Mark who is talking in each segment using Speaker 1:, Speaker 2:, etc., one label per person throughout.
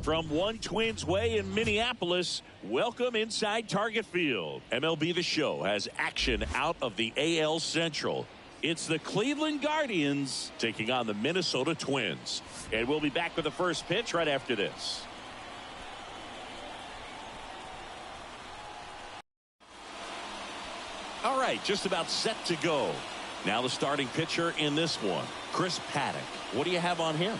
Speaker 1: From One Twins Way in Minneapolis, welcome inside Target Field. MLB The Show has action out of the AL Central. It's the Cleveland Guardians taking on the Minnesota Twins. And we'll be back with the first pitch right after this. All right, just about set to go. Now the starting pitcher in this one, Chris Paddock. What do you have on him?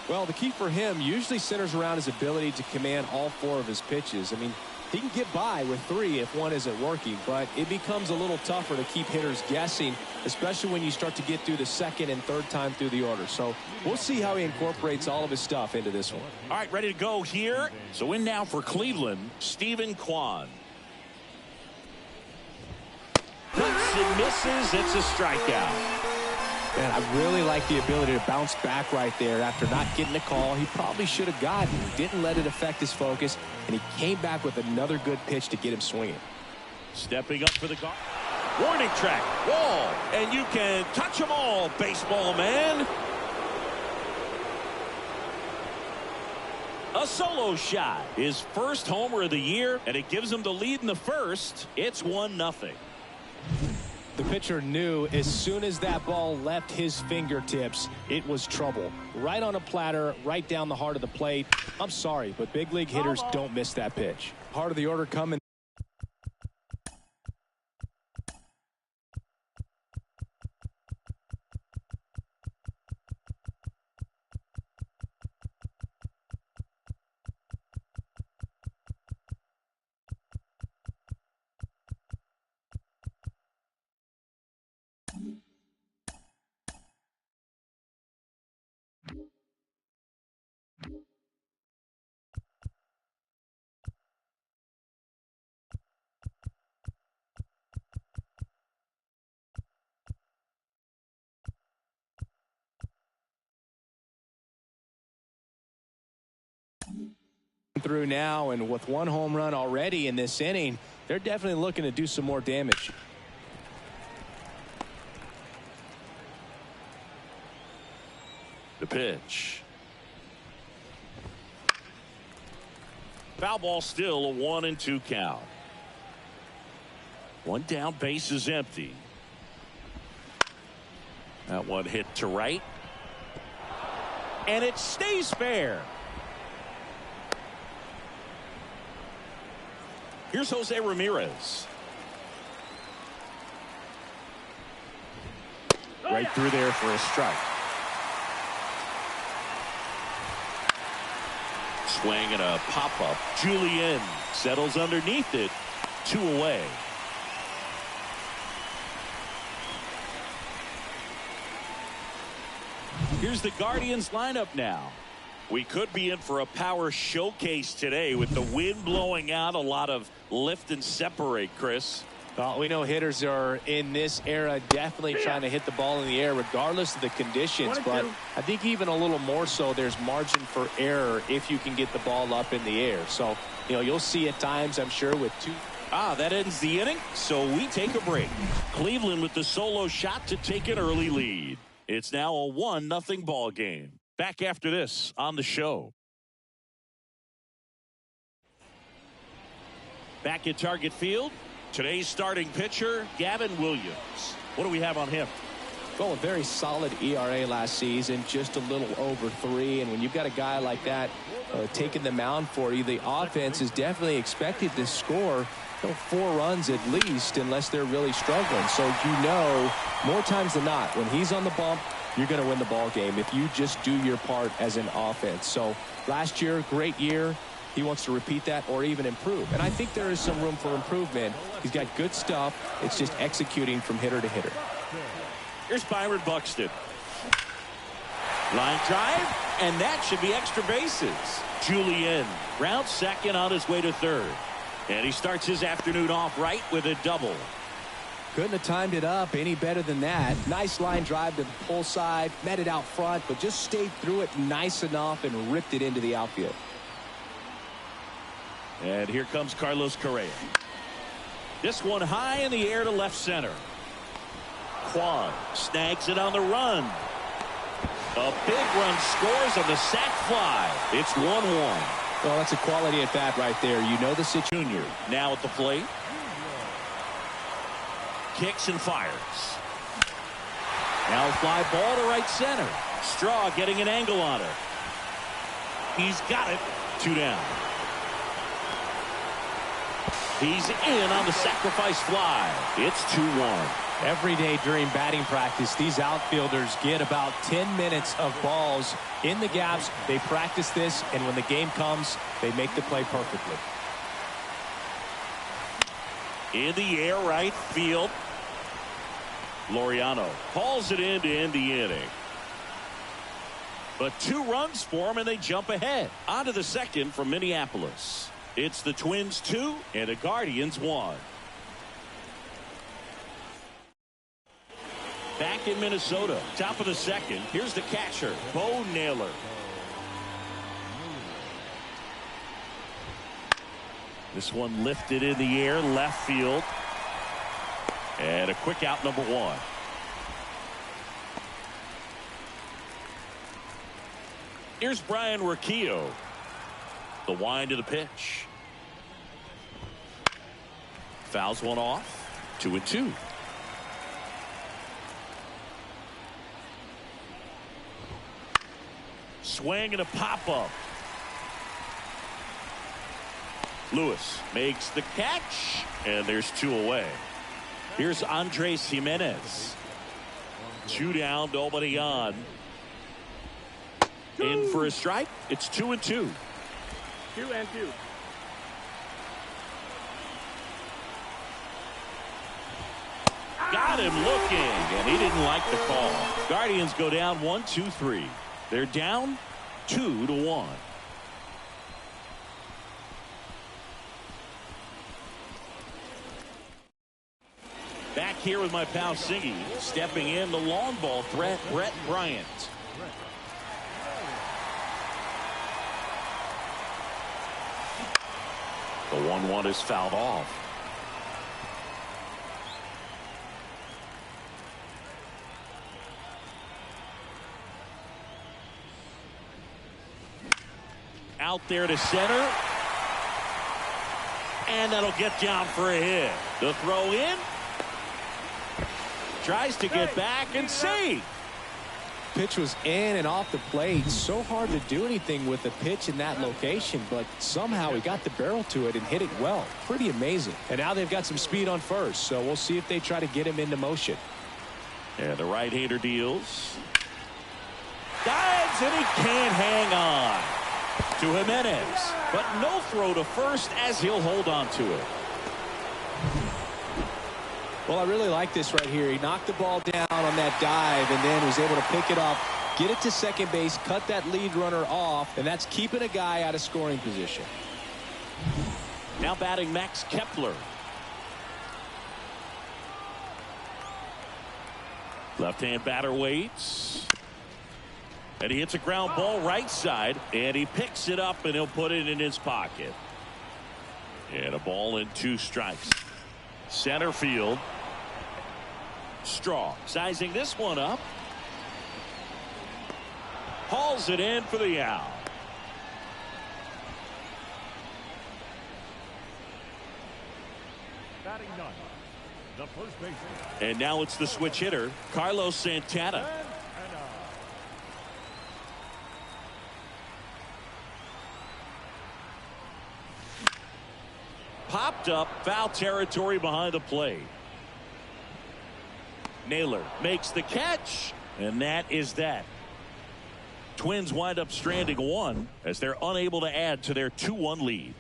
Speaker 2: Well, the key for him usually centers around his ability to command all four of his pitches. I mean, he can get by with three if one isn't working, but it becomes a little tougher to keep hitters guessing, especially when you start to get through the second and third time through the order. So we'll see how he incorporates all of his stuff into this one.
Speaker 1: All right, ready to go here. So in now for Cleveland, Stephen Kwan. Cuts and misses. It's a strikeout.
Speaker 2: Man, I really like the ability to bounce back right there after not getting a call. He probably should have gotten. Didn't let it affect his focus, and he came back with another good pitch to get him swinging.
Speaker 1: Stepping up for the guard. Warning track. Wall. And you can touch them all, baseball man. A solo shot. His first homer of the year, and it gives him the lead in the first. It's 1-0.
Speaker 2: The pitcher knew as soon as that ball left his fingertips, it was trouble. Right on a platter, right down the heart of the plate. I'm sorry, but big league hitters don't miss that pitch. Heart of the order coming. Through now, and with one home run already in this inning, they're definitely looking to do some more damage.
Speaker 1: The pitch. Foul ball, still a 1-2 count. One down, base is empty. That one hit to right. And it stays fair. Here's Jose Ramirez. Right through there for a strike. Swing and a pop-up. Julien settles underneath it. 2 away. Here's the Guardians lineup now. We could be in for a power showcase today with the wind blowing out, a lot of lift and separate, Chris.
Speaker 2: Well, we know hitters are in this era definitely trying to hit the ball in the air regardless of the conditions, but I think even a little more so there's margin for error if you can get the ball up in the air. So, you know, you'll see at times, I'm sure, with two.
Speaker 1: That ends the inning, so we take a break. Cleveland with the solo shot to take an early lead. It's now a 1-0 ball game. Back after this on the show. Back at Target Field, today's starting pitcher, Gavin Williams. What do we have on him?
Speaker 2: Well, a very solid ERA last season, just a little over 3. And when you've got a guy like that taking the mound for you, the offense is definitely expected to score 4 runs at least, unless they're really struggling. So you know, more times than not, when he's on the bump, you're going to win the ball game if you just do your part as an offense. So last year, great year. He wants to repeat that or even improve. And I think there is some room for improvement. He's got good stuff. It's just executing from hitter to hitter.
Speaker 1: Here's Byron Buxton. Line drive, and that should be extra bases. Julien rounds second on his way to third. And he starts his afternoon off right with a double.
Speaker 2: Couldn't have timed it up any better than that. Nice line drive to the pull side, met it out front, but just stayed through it nice enough and ripped it into the outfield.
Speaker 1: And here comes Carlos Correa. This one high in the air to left center. Kwan snags it on the run. A big run scores on the sac fly. It's 1-1.
Speaker 2: Well, that's a quality at bat right there. You know the situation.
Speaker 1: Junior now at the plate. Kicks and fires. Now a fly ball to right center. Straw getting an angle on it. He's got it. 2 down. He's in on the sacrifice fly. It's 2-1.
Speaker 2: Every day during batting practice, these outfielders get about 10 minutes of balls in the gaps. They practice this, and when the game comes, they make the play perfectly.
Speaker 1: In the air right field. Laureano hauls it in to end the inning. But 2 runs for him, and they jump ahead. On to the second from Minneapolis. It's the Twins 2 and the Guardians 1. Back in Minnesota, top of the second. Here's the catcher, Bo Naylor. This one lifted in the air, left field. And a quick out, number 1. Here's Brian Urquijo. The wind to the pitch. Fouls one off. 2-2. Swing and a pop-up. Lewis makes the catch, and there's 2 away. Here's Andres Jimenez. 2 down, nobody on. In for a strike. It's 2-2.
Speaker 3: 2-2.
Speaker 1: Got him looking, and he didn't like the call. Guardians go down 1-2-3. They're down 2-1. Back here with my pal Siggy. Stepping in, the long ball threat, Brett Bryant. The 1-1 is fouled off. Out there to center. And that'll get down for a hit. The throw in. Tries to get back and see.
Speaker 2: Pitch was in and off the plate. So hard to do anything with the pitch in that location, but somehow he got the barrel to it and hit it well. Pretty amazing. And now they've got some speed on first, so we'll see if they try to get him into motion.
Speaker 1: And the right-hander deals. Dives, and he can't hang on to Jimenez. But no throw to first as he'll hold on to it.
Speaker 2: Well, I really like this right here. He knocked the ball down on that dive and then was able to pick it up, get it to second base, cut that lead runner off, and that's keeping a guy out of scoring position.
Speaker 1: Now batting Max Kepler. Left-hand batter waits. And he hits a ground ball right side, and he picks it up, and he'll put it in his pocket. And a ball and 2 strikes. Center field. Straw sizing this one up. Hauls it in for the out.
Speaker 3: Batting none. The first baseman.
Speaker 1: And now it's the switch hitter, Carlos Santana. Popped up, foul territory behind the plate. Naylor makes the catch, and that is that. Twins wind up stranding 1 as they're unable to add to their 2-1 lead.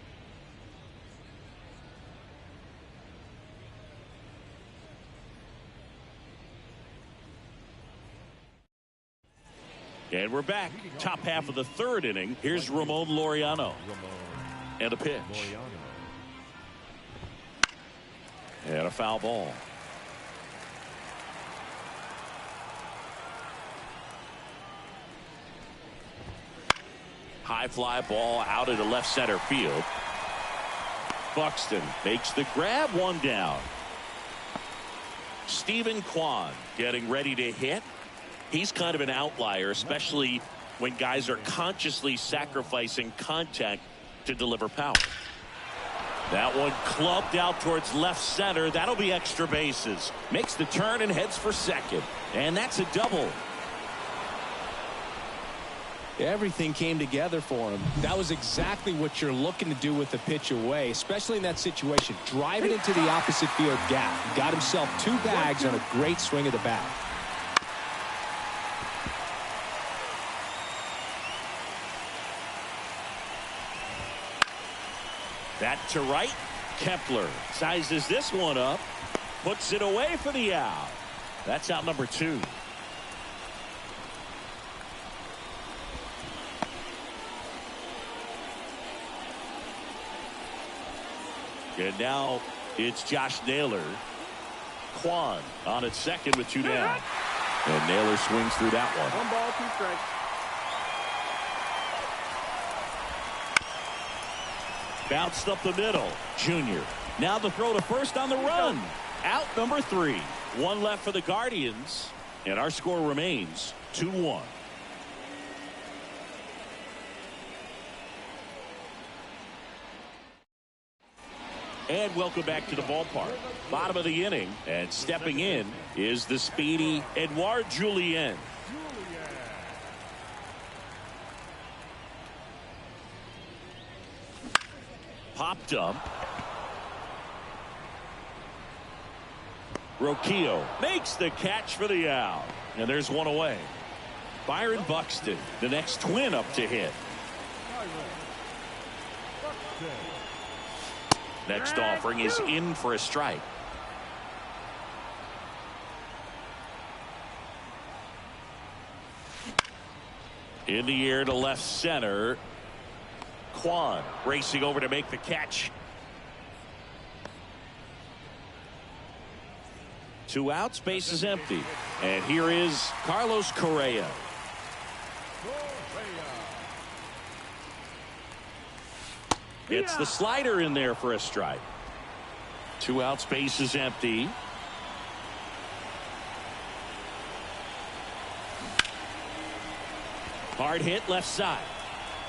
Speaker 1: And we're back. Top half of the 3rd inning. Here's Ramon Laureano. And a pitch. And a foul ball. High fly ball out into left center field. Buxton makes the grab, 1 down. Stephen Kwan getting ready to hit. He's kind of an outlier, especially when guys are consciously sacrificing contact to deliver power. That one clubbed out towards left center. That'll be extra bases. Makes the turn and heads for second. And that's a double.
Speaker 2: Everything came together for him. That was exactly what you're looking to do with the pitch away, especially in that situation. Drive it into the opposite field gap. Got himself 2 bags on a great swing of the bat.
Speaker 1: That to right. Kepler sizes this one up. Puts it away for the out. That's out number 2. And now it's Josh Naylor. Kwan on at second with 2 down. And Naylor swings through that one.
Speaker 3: 1 ball, 2 strikes.
Speaker 1: Bounced up the middle. Junior. Now the throw to first on the run. Out number 3. 1 left for the Guardians. And our score remains 2-1. And welcome back to the ballpark. Bottom of the inning. And stepping in is the speedy Edouard Julien. Popped up. Roquillo makes the catch for the out. And there's one away. Byron Buxton, the next twin up to hit. Next offering is in for a strike. In the air to left center. Kwan racing over to make the catch. 2 outs, base is empty. And here is Carlos Correa. It's the slider in there for a strike. 2 outs, base is empty. Hard hit left side.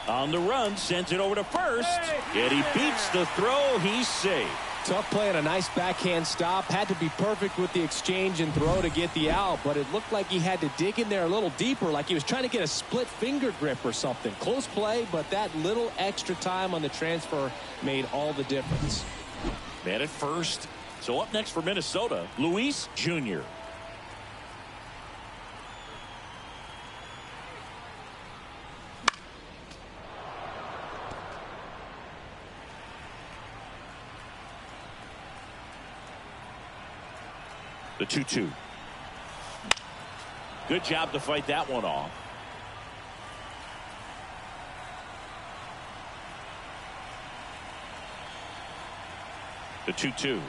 Speaker 1: On the run, sends it over to first. And he beats the throw. He's safe.
Speaker 2: Tough play and a nice backhand stop. Had to be perfect with the exchange and throw to get the out, but it looked like he had to dig in there a little deeper, like he was trying to get a split finger grip or something. Close play, but that little extra time on the transfer made all the difference.
Speaker 1: Man at first. So up next for Minnesota, Luis Jr. The 2-2. Good job to fight that one off. The 2-2.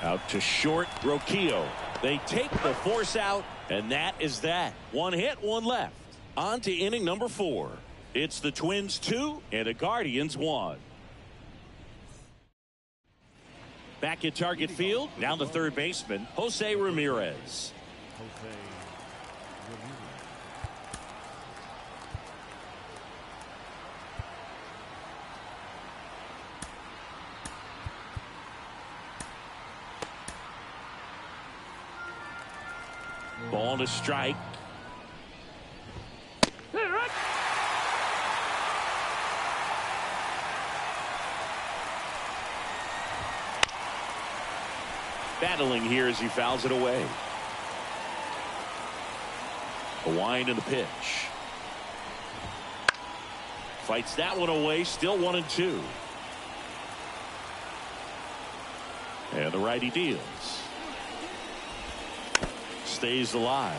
Speaker 1: Out to short. Roquillo. They take the force out, and that is that. 1 hit, 1 left. On to inning number 4. It's the Twins 2 and the Guardians 1. Back at target field, now the third baseman, Jose Ramirez. Ball to strike. Battling here as he fouls it away. A wind in the pitch. Fights that one away. Still 1-2. And the righty deals. Stays alive.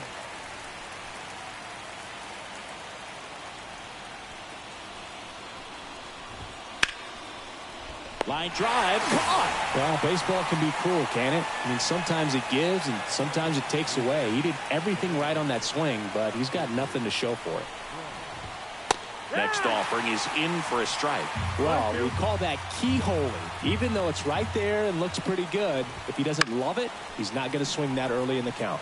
Speaker 1: Line drive, caught.
Speaker 2: Well, baseball can be cruel, can it? I mean, sometimes it gives and sometimes it takes away. He did everything right on that swing, but he's got nothing to show for it.
Speaker 1: Next offering is in for a strike.
Speaker 2: Well, we call that keyholing. Even though it's right there and looks pretty good, if he doesn't love it, he's not going to swing that early in the count.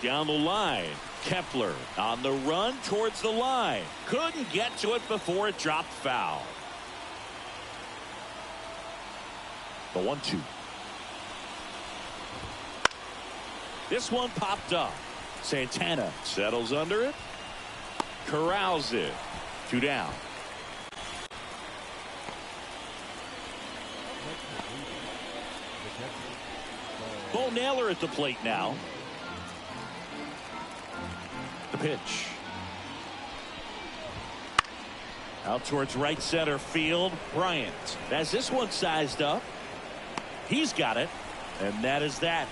Speaker 1: Down the line, Kepler on the run towards the line. Couldn't get to it before it dropped foul. The 1-2. This one popped up. Santana settles under it. Corrals it. 2 down. Bo Naylor at the plate now. The pitch. Out towards right center field. Bryant has this one sized up. He's got it. And that is that.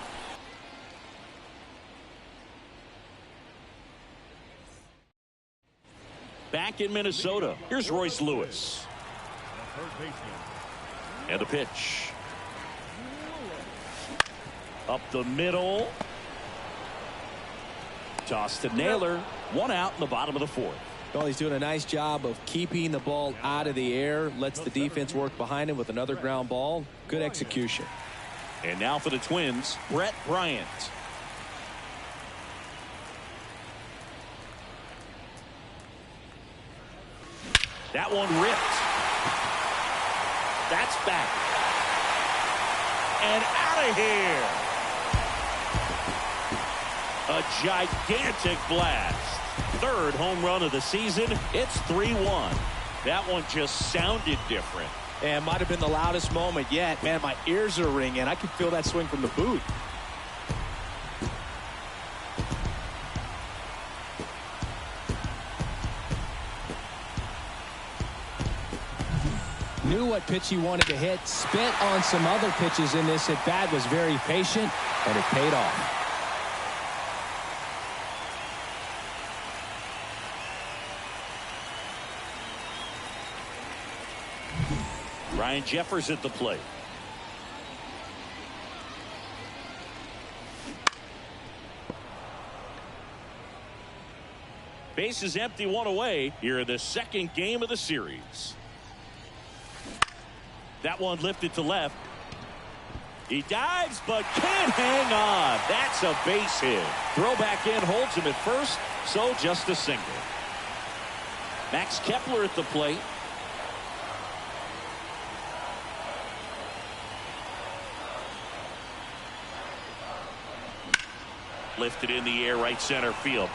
Speaker 1: Back in Minnesota, here's Royce Lewis. And a pitch. Up the middle. Toss to Naylor. 1 out in the bottom of the 4th.
Speaker 2: Well, he's doing a nice job of keeping the ball out of the air. Lets the defense work behind him with another ground ball. Good execution.
Speaker 1: And now for the Twins, Brett Bryant. That one ripped. That's back. And out of here. A gigantic blast. 3rd home run of the season. It's 3-1. That one just sounded different.
Speaker 2: And might have been the loudest moment yet. Man, my ears are ringing. I can feel that swing from the booth. Knew what pitch he wanted to hit. Spit on some other pitches in this at bat. Was very patient, and it paid off.
Speaker 1: Ryan Jeffers at the plate. Base is empty, 1 away here in the 2nd game of the series. That one lifted to left. He dives but can't hang on. That's a base hit. Throw back in, holds him at first, so just a single. Max Kepler at the plate. Lifted in the air, right center field.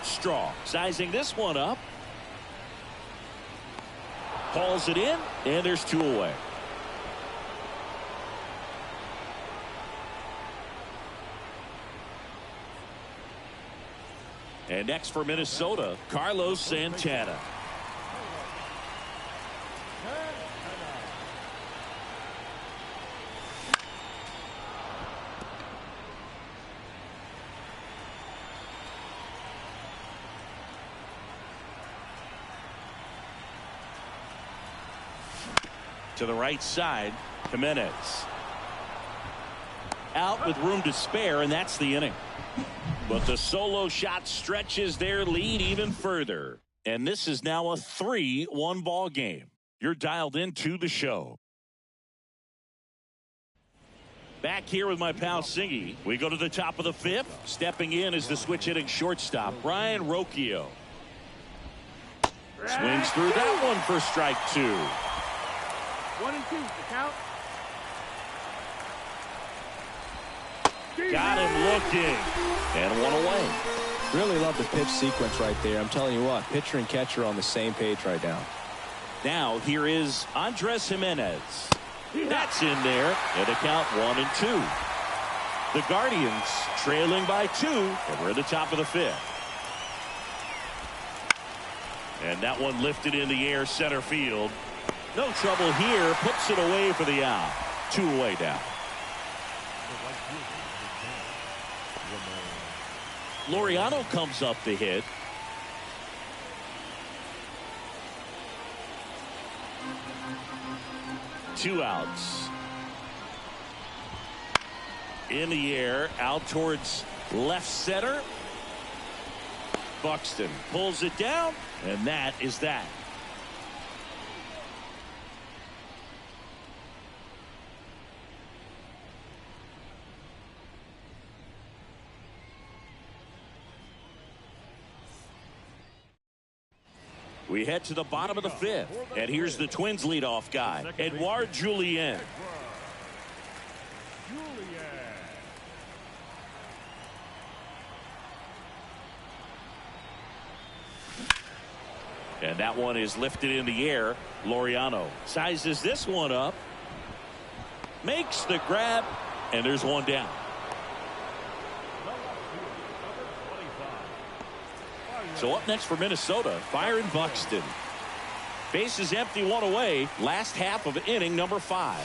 Speaker 1: Strong sizing this one up. Hauls it in, and there's 2 away. And next for Minnesota, Carlos Santana. To the right side, Jimenez. Out with room to spare, and that's the inning. But the solo shot stretches their lead even further. And this is now a 3-1 ball game. You're dialed into the show. Back here with my pal Singy. We go to the top of the 5th. Stepping in is the switch hitting shortstop, Brian Rocchio. Swings through that one for strike 2.
Speaker 3: 1 and 2, the count.
Speaker 1: Got him looking. And 1 away.
Speaker 2: Really love the pitch sequence right there. I'm telling you what, pitcher and catcher on the same page right now.
Speaker 1: Now here is Andres Jimenez. That's in there. And a count 1 and 2. The Guardians trailing by 2. And we're at the top of the 5th. And that one lifted in the air, center field. No trouble here. Puts it away for the out. 2 away now. Laureano comes up to hit. Two outs. In the air, out towards left center. Buxton pulls it down, and that is that. We head to the bottom of the fifth, and here's the Twins leadoff guy, Edouard Julien. And that one is lifted in the air. Laureano sizes this one up, makes the grab, and there's one down. So up next for Minnesota, Byron Buxton. Bases empty, one away. Last half of inning number 5.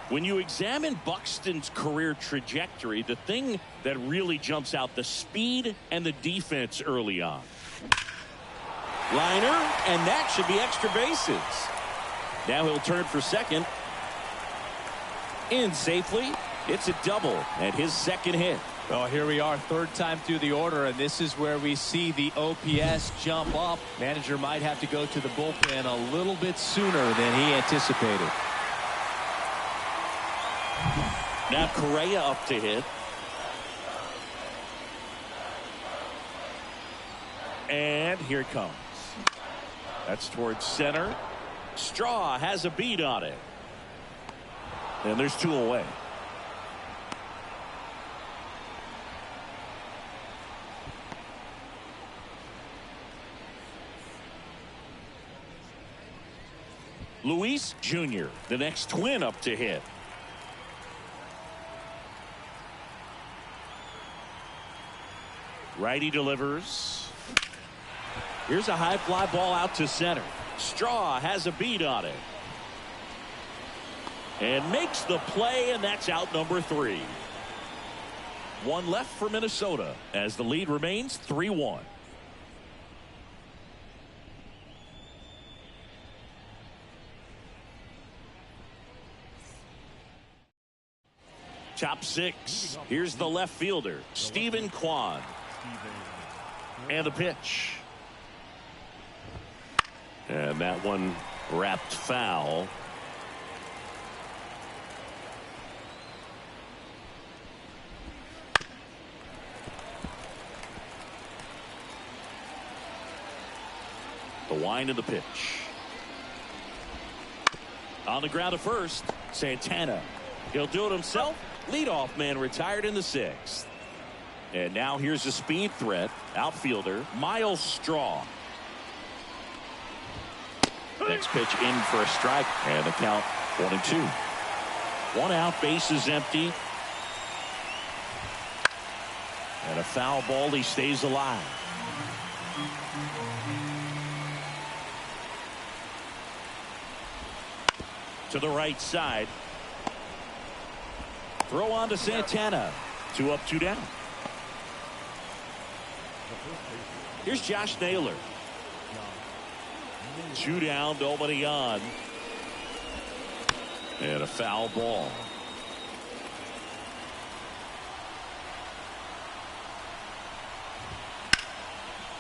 Speaker 1: When you examine Buxton's career trajectory, the thing that really jumps out, the speed and the defense early on. Liner, and that should be extra bases. Now he'll turn for second. In safely. It's a double and his second hit.
Speaker 2: Well, here we are, third time through the order, and this is where we see the OPS jump up. Manager might have to go to the bullpen a little bit sooner than he anticipated.
Speaker 1: Now Correa up to hit. And here it comes. That's towards center. Straw has a beat on it. And there's 2 away. Luis Jr., the next Twin up to hit. Righty delivers. Here's a high fly ball out to center. Straw has a beat on it. And makes the play, and that's out number 3. 1 left for Minnesota as the lead remains 3-1. Top 6. Here's the left fielder, Stephen Kwan. And the pitch. And that one wrapped foul. The wind of the pitch. On the ground at first, Santana. He'll do it himself. Leadoff man retired in the 6th. And now here's a speed threat. Outfielder Miles Straw. Next pitch in for a strike. And the count 1-2. 1 out, bases empty. And a foul ball. He stays alive. To the right side. Throw on to Santana. 2 up, 2 down. Here's Josh Naylor. 2 down, nobody on. And a foul ball.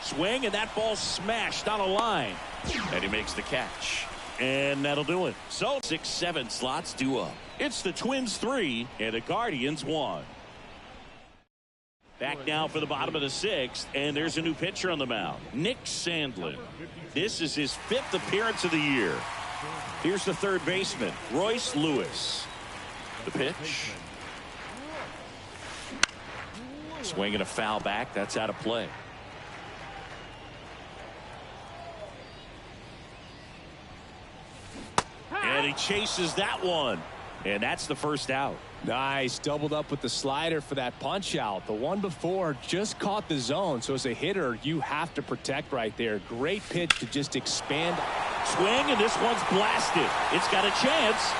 Speaker 1: Swing, and that ball smashed on a line. And he makes the catch. And that'll do it. So 6-7 slots due up. It's the Twins 3 and the Guardians 1. Back now for the bottom of the 6th, and there's a new pitcher on the mound, Nick Sandlin. This is his 5th appearance of the year. Here's the third baseman, Royce Lewis. The pitch. Swinging a foul back. That's out of play. And he chases that one. And that's the first out.
Speaker 2: Nice. Doubled up with the slider for that punch out. The one before just caught the zone. So as a hitter, you have to protect right there. Great pitch to just expand.
Speaker 1: Swing, and this one's blasted. It's got a chance.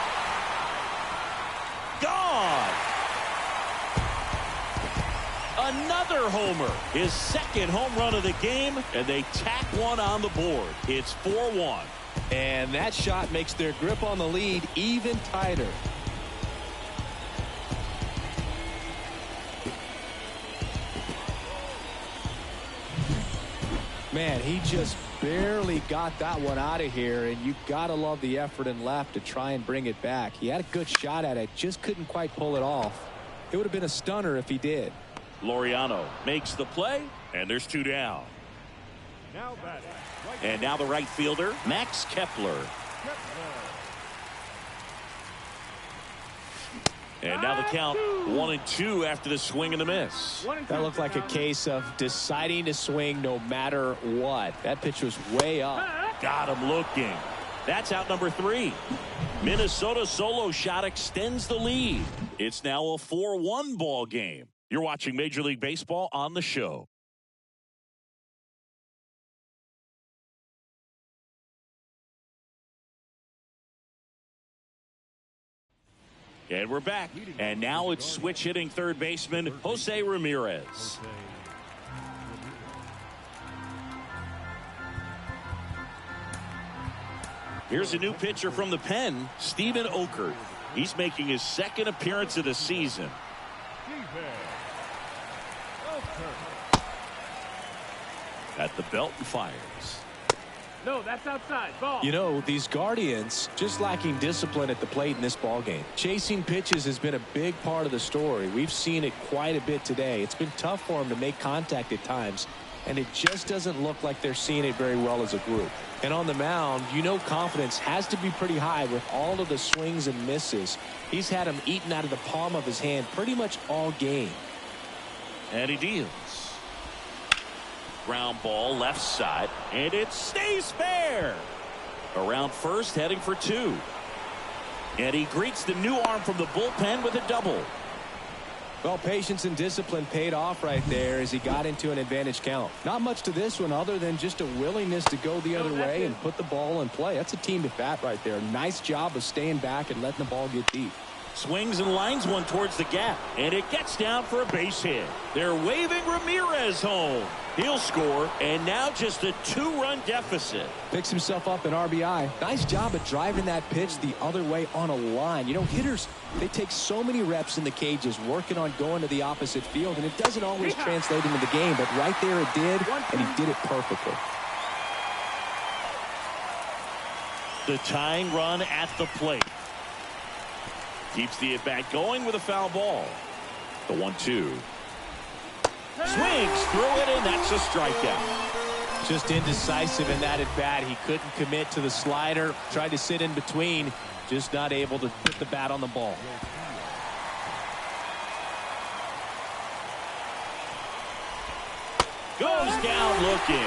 Speaker 1: Gone. Another homer. His second home run of the game, and they tack one on the board. It's 4-1.
Speaker 2: And that shot makes their grip on the lead even tighter. Man, he just barely got that one out of here, and you gotta love the effort and left to try and bring it back. He had a good shot at it, just couldn't quite pull it off. It would have been a stunner if he did.
Speaker 1: Laureano makes the play, and there's 2 down. And now the right fielder, Max Kepler. And now the count 1-2 after the swing and the miss.
Speaker 2: That looked like a case of deciding to swing no matter what. That pitch was way up.
Speaker 1: Got him looking. That's out number 3. Minnesota solo shot extends the lead. It's now a 4-1 ball game. You're watching Major League Baseball on the show. And we're back. And now it's switch hitting third baseman Jose Ramirez. Here's a new pitcher from the pen, Steven Okert. He's making his second appearance of the season. At the belt and fires.
Speaker 3: No, that's outside. Ball.
Speaker 2: You know, these Guardians just lacking discipline at the plate in this ball game. Chasing pitches has been a big part of the story. We've seen it quite a bit today. It's been tough for them to make contact at times, and it just doesn't look like they're seeing it very well as a group. And on the mound, you know, confidence has to be pretty high with all of the swings and misses. He's had them eaten out of the palm of his hand pretty much all game.
Speaker 1: And he deals. Ground ball left side, and it stays fair. Around first, heading for 2. And he greets the new arm from the bullpen with a double.
Speaker 2: Well, patience and discipline paid off right there as he got into an advantage count. Not much to this one other than just a willingness to go the other way and put the ball in play. That's a team at bat right there. Nice job of staying back and letting the ball get deep.
Speaker 1: Swings and lines one towards the gap, and it gets down for a base hit. They're waving Ramirez home. He'll score, and now just a 2-run deficit.
Speaker 2: Picks himself up an RBI. Nice job of driving that pitch the other way on a line. You know, hitters, they take so many reps in the cages working on going to the opposite field, and it doesn't always translate into the game, but right there it did, and he did it perfectly.
Speaker 1: The tying run at the plate. Keeps the at-bat going with a foul ball. The 1-2. Swings through it, and that's a strikeout.
Speaker 2: Just indecisive in that at-bat. He couldn't commit to the slider. Tried to sit in between. Just not able to put the bat on the ball.
Speaker 1: Goes down looking.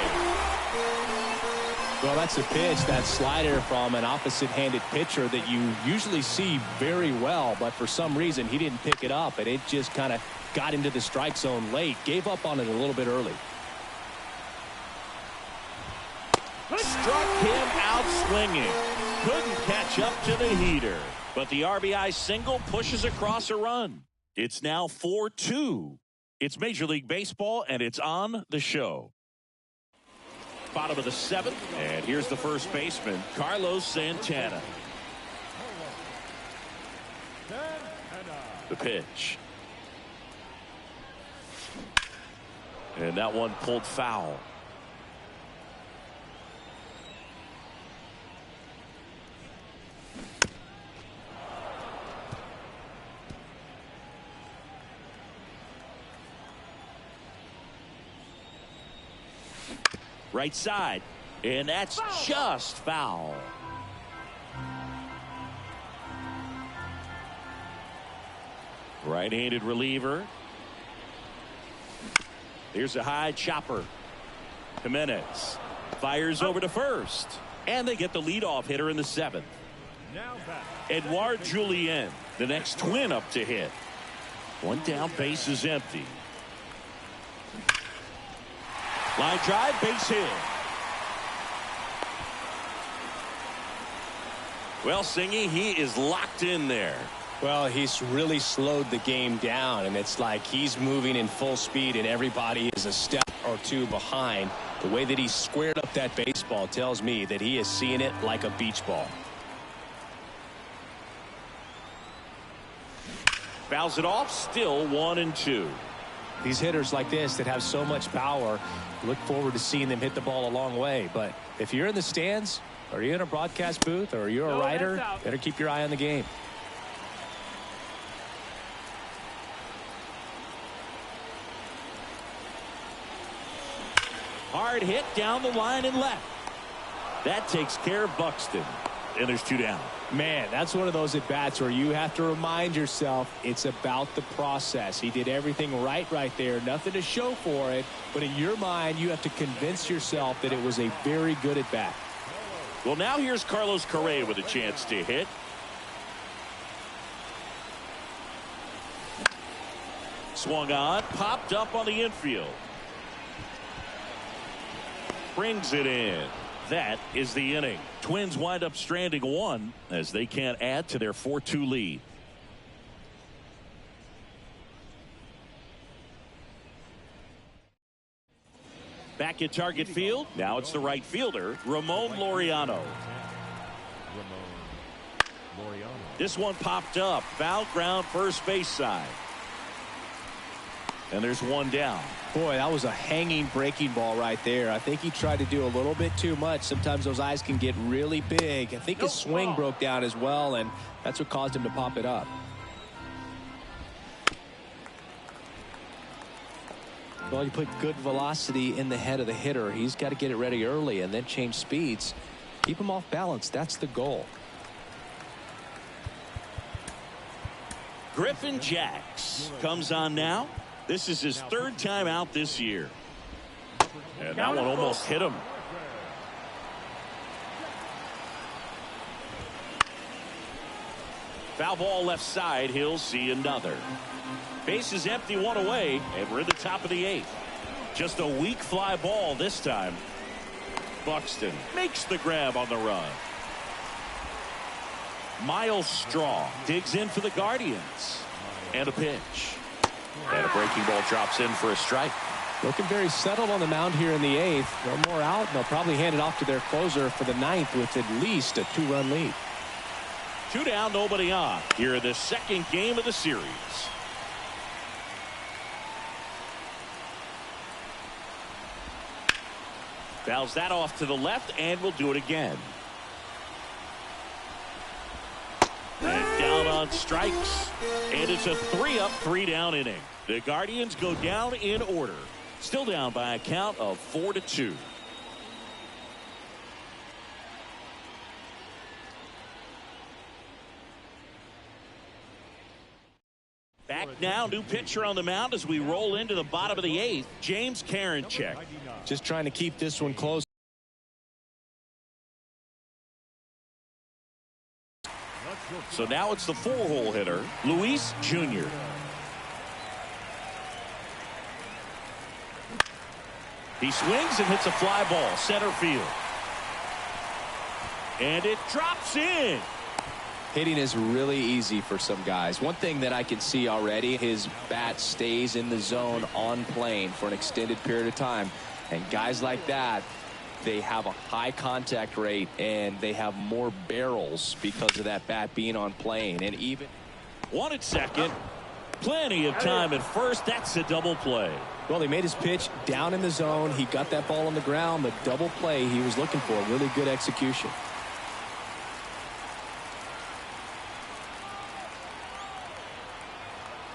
Speaker 2: Well, that's a pitch, that slider from an opposite-handed pitcher that you usually see very well, but for some reason he didn't pick it up, and it just kind of got into the strike zone late. Gave up on it a little bit early.
Speaker 1: Struck him out swinging. Couldn't catch up to the heater, but the RBI single pushes across a run. It's now 4-2. It's Major League Baseball, and it's on the show. Bottom of the 7th, and here's the first baseman, Carlos Santana. The pitch. And that one pulled foul. Right side, and that's just foul. Right-handed reliever. Here's a high chopper. Jimenez fires over to first, and they get the leadoff hitter in the 7th. Edouard Julien, the next twin up to hit. One down, base is empty. Line drive, base hit. Well, Singy, he is locked in there.
Speaker 2: Well, he's really slowed the game down, and it's like he's moving in full speed, and everybody is a step or two behind. The way that he squared up that baseball tells me that he is seeing it like a beach ball.
Speaker 1: Fouls it off, still 1-2.
Speaker 2: These hitters like this that have so much power, look forward to seeing them hit the ball a long way. But if you're in the stands, or you're in a broadcast booth, or you're a writer, better keep your eye on the game.
Speaker 1: Hard hit down the line and left. That takes care of Buxton. And there's 2 down.
Speaker 2: Man, that's one of those at-bats where you have to remind yourself it's about the process. He did everything right there. Nothing to show for it. But in your mind, you have to convince yourself that it was a very good at-bat.
Speaker 1: Well, now here's Carlos Correa with a chance to hit. Swung on, popped up on the infield. Brings it in. That is the inning. Twins wind up stranding 1 as they can't add to their 4-2 lead. Back at Target Field. Now it's the right fielder, Ramon Laureano. This one popped up. Foul ground first base side. And there's 1 down.
Speaker 2: Boy, that was a hanging breaking ball right there. I think he tried to do a little bit too much. Sometimes those eyes can get really big. I think his swing broke down as well, and that's what caused him to pop it up. Well, you put good velocity in the head of the hitter. He's got to get it ready early and then change speeds. Keep him off balance. That's the goal.
Speaker 1: Griffin Jacks comes on now. This is his 3rd time out this year. And that one almost hit him. Foul ball left side. He'll see another. Base is empty, 1 away, and we're in the top of the 8th. Just a weak fly ball this time. Buxton makes the grab on the run. Miles Straw digs in for the Guardians. And a pitch. And a breaking ball drops in for a strike.
Speaker 2: Looking very settled on the mound here in the 8th. No more out, and they'll probably hand it off to their closer for the 9th with at least a 2-run lead.
Speaker 1: 2 down, nobody on. Here in the 2nd game of the series. Fouls that off to the left, and we'll do it again. And down on strikes. And it's a 3-up, 3-down inning. The Guardians go down in order. Still down by a count of 4-2. Back now, new pitcher on the mound as we roll into the bottom of the 8th. James Karinchak.
Speaker 2: Just trying to keep this one close.
Speaker 1: So now it's the 4-hole hitter, Luis Jr. He swings and hits a fly ball, center field. And it drops in.
Speaker 2: Hitting is really easy for some guys. One thing that I can see already, his bat stays in the zone on plane for an extended period of time. And guys like that, they have a high contact rate and they have more barrels because of that bat being on plane. And even
Speaker 1: 1 at second. Plenty of time at first. That's a double play.
Speaker 2: Well, he made his pitch down in the zone. He got that ball on the ground. The double play he was looking for. Really good execution.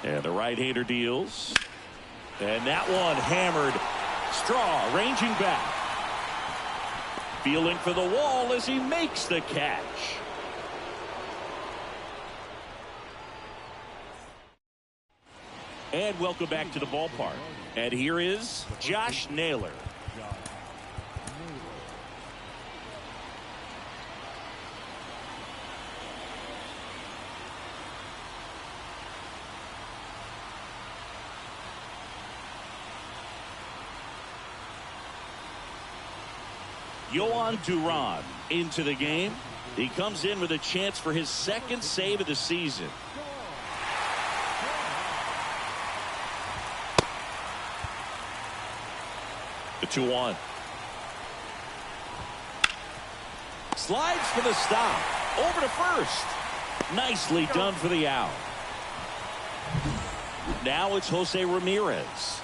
Speaker 1: And the right-hander deals. And that one hammered. Straw ranging back. Feeling for the wall as he makes the catch. And welcome back to the ballpark. And here is Josh Naylor. Yohan Duran into the game. He comes in with a chance for his 2nd save of the season. The 2-1. Slides for the stop. Over to first. Nicely done for the out. Now it's Jose Ramirez.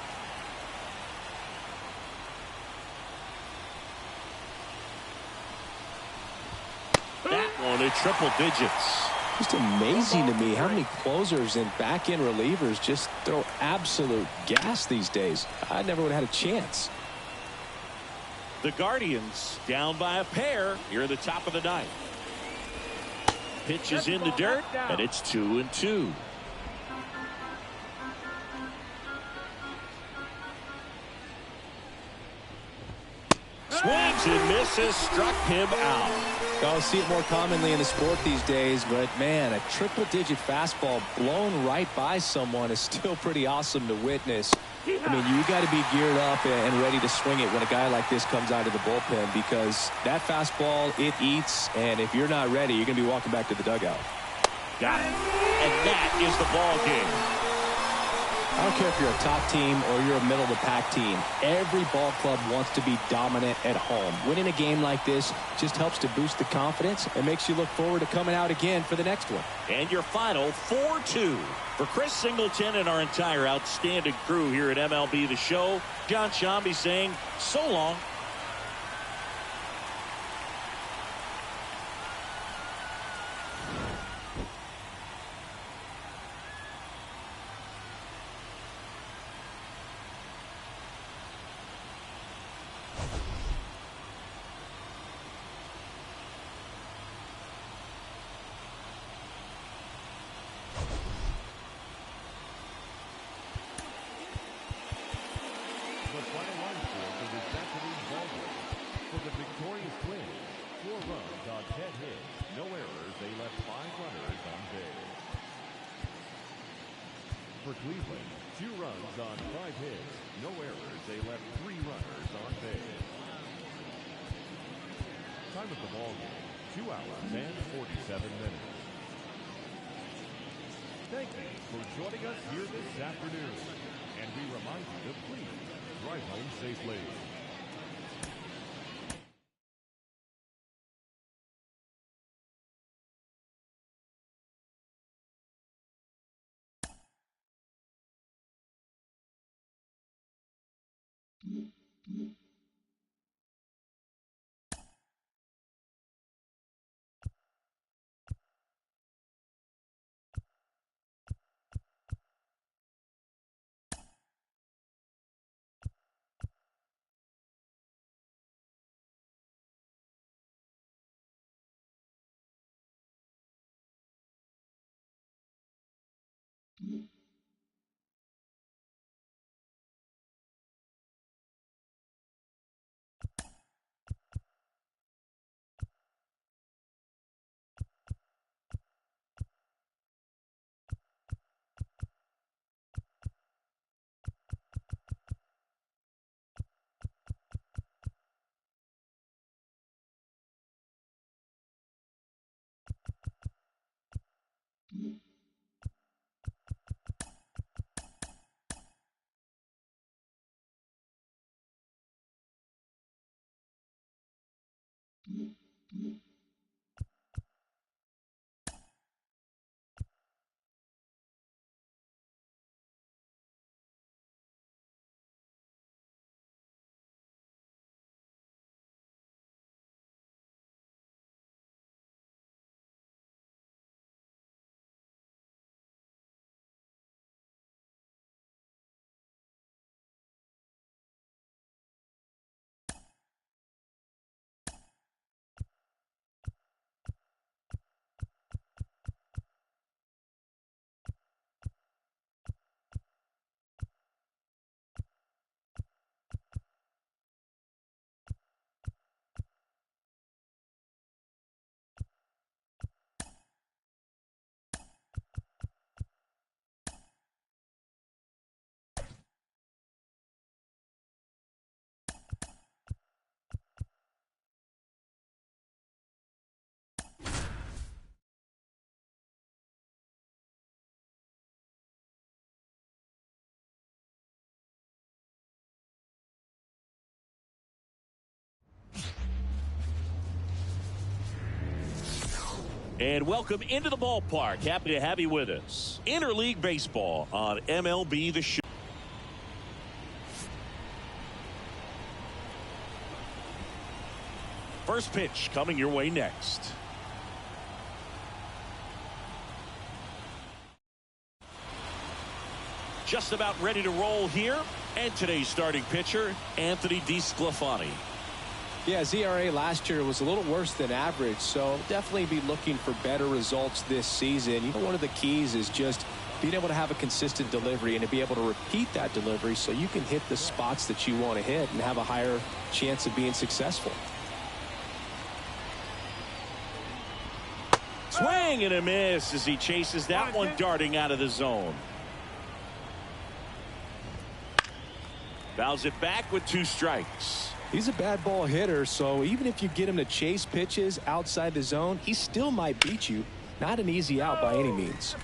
Speaker 1: That one at triple digits.
Speaker 2: Just amazing to me how many closers and back-end relievers just throw absolute gas these days. I never would have had a chance.
Speaker 1: The Guardians down by a pair here in the top of the ninth. Pitch is in the dirt, and it's 2-2. Swings and misses, struck him out.
Speaker 2: I'll see it more commonly in the sport these days, but man, a triple-digit fastball blown right by someone is still pretty awesome to witness. I mean, you got to be geared up and ready to swing it when a guy like this comes out of the bullpen, because that fastball, it eats, and if you're not ready, you're going to be walking back to the dugout.
Speaker 1: Got it. And that is the ball game.
Speaker 2: I don't care if you're a top team or you're a middle-of-the-pack team. Every ball club wants to be dominant at home. Winning a game like this just helps to boost the confidence and makes you look forward to coming out again for the next one.
Speaker 1: And your final 4-2. For Chris Singleton and our entire outstanding crew here at MLB The Show, John Shambi saying so long.
Speaker 4: For Cleveland, 2 runs on 5 hits, no errors. They left 3 runners on base. Time of the ball game, 2 hours and 47 minutes. Thank you for joining us here this afternoon. And we remind you to please drive home safely.
Speaker 1: And welcome into the ballpark. Happy to have you with us. Interleague Baseball on MLB The Show. First pitch coming your way next. Just about ready to roll here. And today's starting pitcher, Anthony DeSclafani.
Speaker 2: Yeah, his ERA last year was a little worse than average, so definitely be looking for better results this season. You know, one of the keys is just being able to have a consistent delivery and to be able to repeat that delivery so you can hit the spots that you want to hit and have a higher chance of being successful.
Speaker 1: Swing and a miss as he chases that one darting out of the zone. Fouls it back with 2 strikes.
Speaker 2: He's a bad ball hitter, so even if you get him to chase pitches outside the zone, he still might beat you. Not an easy out by any means.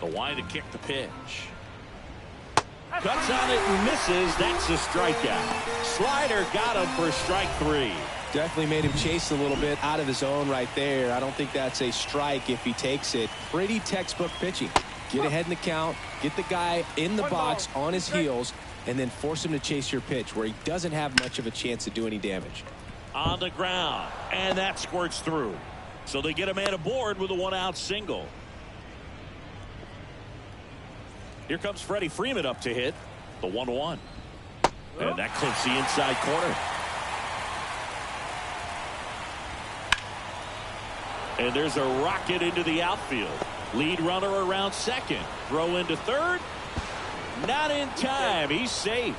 Speaker 1: The wind to kick the pitch. Cuts on it and misses. That's a strikeout. Slider got him for strike 3.
Speaker 2: Definitely made him chase a little bit out of the zone right there. I don't think that's a strike if he takes it. Pretty textbook pitching. Get ahead in the count, get the guy in the box on his heels, and then force him to chase your pitch where he doesn't have much of a chance to do any damage.
Speaker 1: On the ground, and that squirts through. So they get a man aboard with a 1-out single. Here comes Freddie Freeman up to hit the 1-1. And that clips the inside corner. And there's a rocket into the outfield. Lead runner around second. Throw into third. Not in time. He's safe.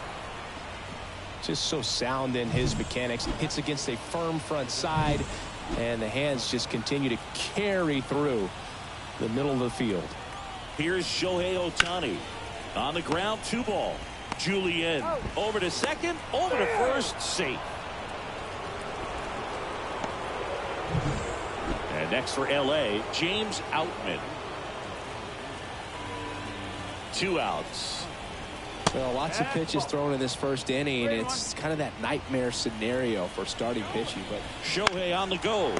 Speaker 2: Just so sound in his mechanics. He hits against a firm front side, and the hands just continue to carry through the middle of the field.
Speaker 1: Here's Shohei Ohtani. On the ground, 2 ball. Julian over to second, over to first, safe. And next for LA, James Outman. 2 outs.
Speaker 2: Well, lots of pitches thrown in this first inning. It's kind of that nightmare scenario for starting pitching. But
Speaker 1: Shohei on the go.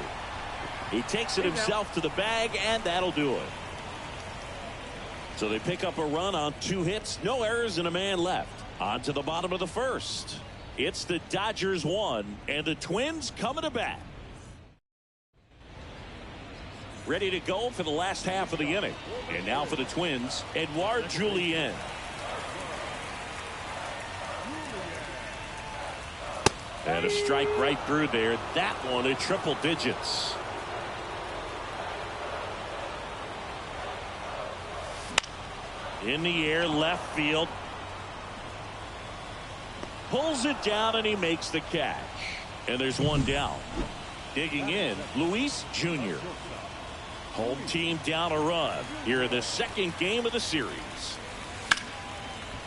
Speaker 1: He takes it himself to the bag, and that'll do it. So they pick up a run on 2 hits, no errors, and a man left. On to the bottom of the first. It's the Dodgers 1, and the Twins coming to bat. Ready to go for the last half of the inning. And now for the Twins, Edouard Julien. And a strike right through there. That one at triple digits. In the air, left field. Pulls it down, and he makes the catch. And there's 1 down. Digging in, Luis Jr. Home team down a run here in the 2nd game of the series.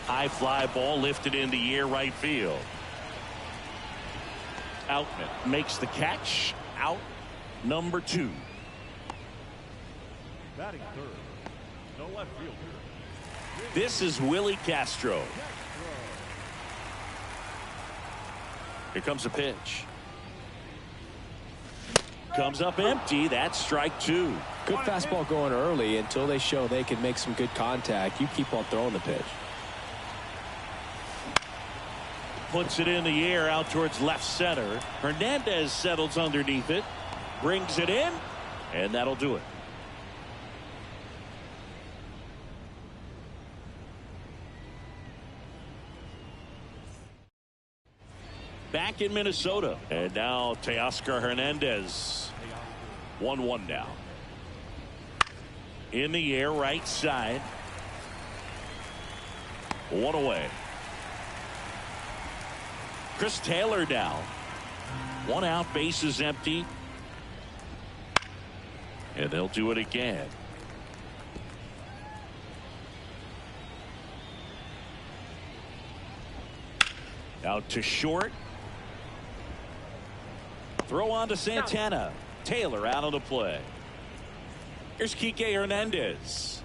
Speaker 1: High fly ball lifted in the air, right field. Outman makes the catch. Out number 2.
Speaker 4: Batting third, the left fielder.
Speaker 1: This is Willie Castro. Here comes a pitch. Comes up empty. That's strike 2.
Speaker 2: good fastball going early until they show they can make some good contact. You keep on throwing the pitch.
Speaker 1: Puts it in the air out towards left center. Hernandez settles underneath it. Brings it in. And that'll do it. Back in Minnesota. And now Teoscar Hernandez. 1-1 now. In the air, right side. 1 away. Chris Taylor now. 1 out, bases empty. And they'll do it again. Out to short. Throw on to Santana. Taylor out of the play. Here's Kike Hernandez.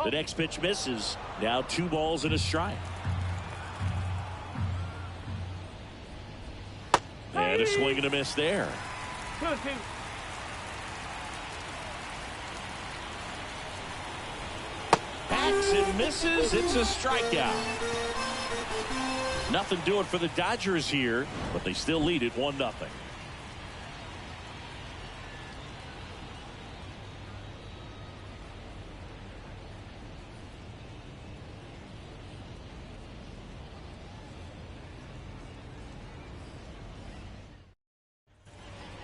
Speaker 1: The next pitch misses. Now 2 balls and a strike. And a swing and a miss there. swings and misses. It's a strikeout. Nothing doing for the Dodgers here, but they still lead it 1-0.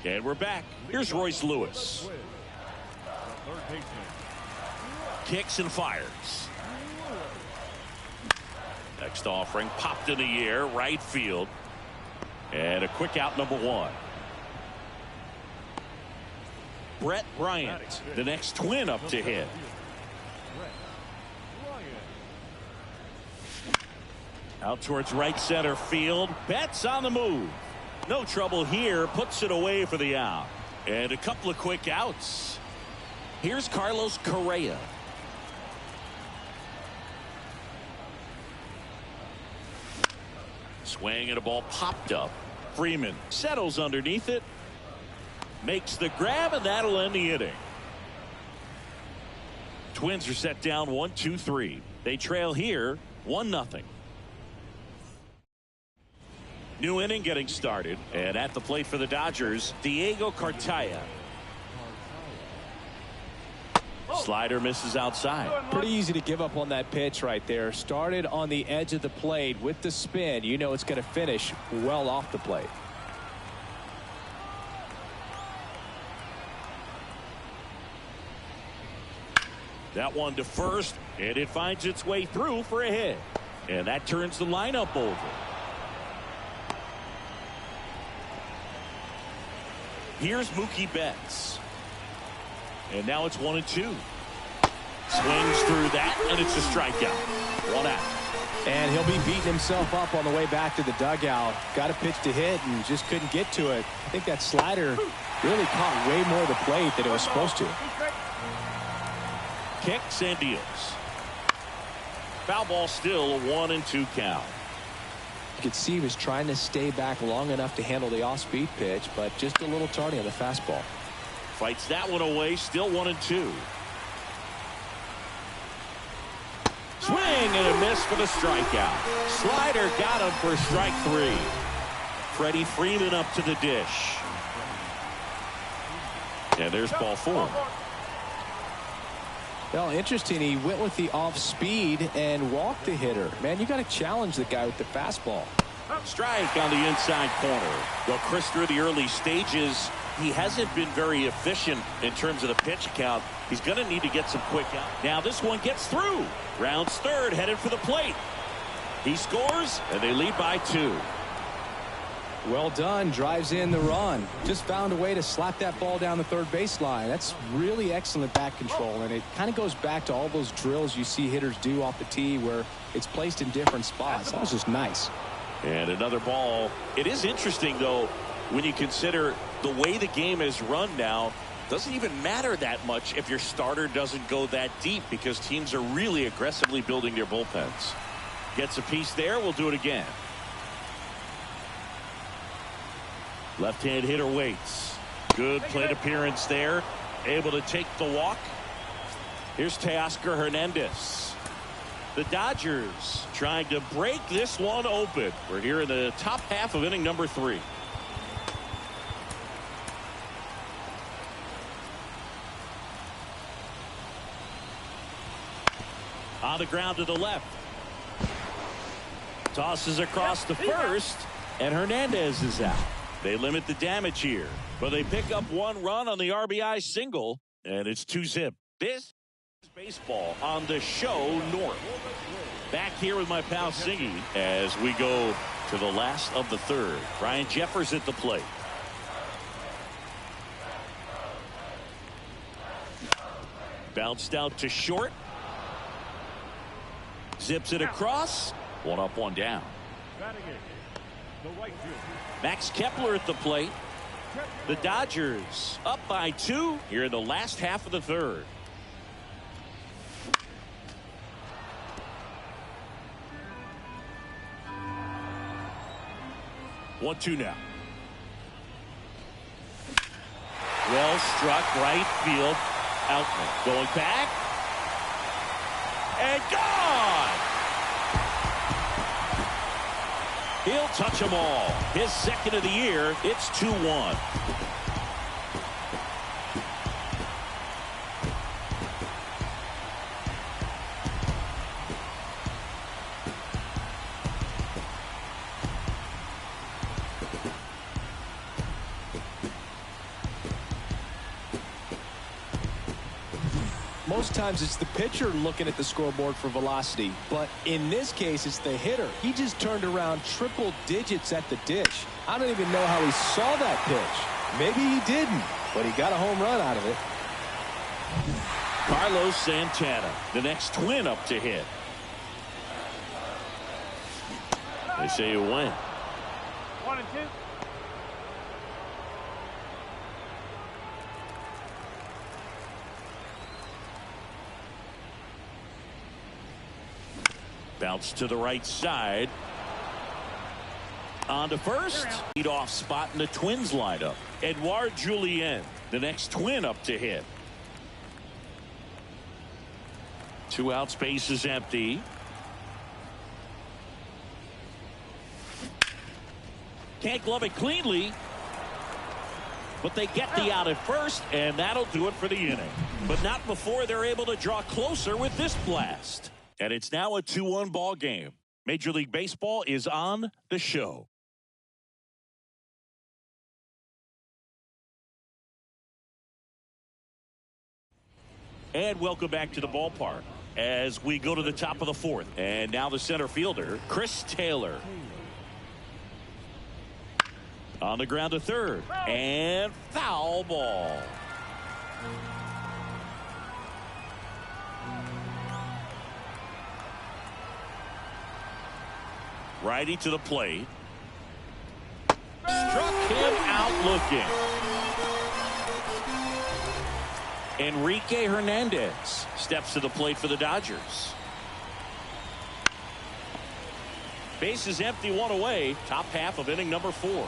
Speaker 1: And we're back. Here's Royce Lewis. Kicks and fires. Next offering popped in the air, right field. And a quick out, number 1. Brett Bryant, the next Twin up to hit. Out towards right center field. Betts on the move. No trouble here. Puts it away for the out. And a couple of quick outs. Here's Carlos Correa. Swing and a ball popped up. Freeman settles underneath it. Makes the grab, and that'll end the inning. Twins are set down 1-2-3. They trail here 1-0. New inning getting started, and at the plate for the Dodgers, Diego Cartaya. Slider misses outside.
Speaker 2: Pretty easy to give up on that pitch right there. Started on the edge of the plate with the spin. You know it's going to finish well off the plate.
Speaker 1: That one to first, and it finds its way through for a hit. And that turns the lineup over. Here's Mookie Betts. And now it's 1-2. Swings through that, and it's a strikeout. 1 out.
Speaker 2: And he'll be beating himself up on the way back to the dugout. Got a pitch to hit and just couldn't get to it. I think that slider really caught way more of the plate than it was supposed to.
Speaker 1: Kicks and deals. Foul ball still, a 1-2 count.
Speaker 2: You could see he was trying to stay back long enough to handle the off-speed pitch, but just a little tardy on the fastball.
Speaker 1: Fights that one away, still 1-2. Swing and a miss for the strikeout. Slider got him for strike 3. Freddie Freeman up to the dish. And there's ball 4.
Speaker 2: Well, interesting. He went with the off speed and walked the hitter. Man, you got to challenge the guy with the fastball.
Speaker 1: Strike on the inside corner. Well, Chris, through the early stages, he hasn't been very efficient in terms of the pitch count. He's going to need to get some quick out. Now this one gets through. Rounds third, headed for the plate. He scores, and they lead by 2.
Speaker 2: Well done. Drives in the run. Just found a way to slap that ball down the third baseline. That's really excellent back control, and it kind of goes back to all those drills you see hitters do off the tee where it's placed in different spots. That was just nice.
Speaker 1: And another ball. It is interesting, though, when you consider the way the game is run now. Doesn't even matter that much if your starter doesn't go that deep because teams are really aggressively building their bullpens. Gets a piece there. We'll do it again. Left-hand hitter waits. Good plate appearance there. Able to take the walk. Here's Teoscar Hernandez. The Dodgers trying to break this one open. We're here in the top half of inning number 3. On the ground to the left. Tosses across the first, and Hernandez is out. They limit the damage here, but they pick up 1 run on the RBI single, and it's 2-zip. This is baseball on the show North. Back here with my pal Singy as we go to the last of the third. Brian Jeffers at the plate. Bounced out to short. Zips it across. 1 up, 1 down. Max Kepler at the plate. The Dodgers up by 2 here in the last half of the third. One, 2 now. Well struck, right field. Outman going back. and gone. He'll touch them all. His second of the year. It's 2-1.
Speaker 2: Most times it's the pitcher looking at the scoreboard for velocity, but in this case it's the hitter. He just turned around triple digits at the dish. I don't even know how he saw that pitch. Maybe he didn't, but he got a home run out of it.
Speaker 1: Carlos Santana, the next twin up to hit. They say you win.
Speaker 3: 1 and 2.
Speaker 1: Bounce to the right side. On to first. Lead-off spot in the Twins lineup. Edouard Julien, the next twin up to hit. 2 outs, base is empty. Can't glove it cleanly. But they get the out at first, and that'll do it for the inning. But not before they're able to draw closer with this blast. And it's now a 2-1 ball game. Major League Baseball is on the show. And welcome back to the ballpark as we go to the top of the 4th. And now the center fielder, Chris Taylor. On the ground to third. And foul ball. Righty to the plate. Struck him out looking. Enrique Hernandez steps to the plate for the Dodgers. Base is empty, 1 away. Top half of inning number 4.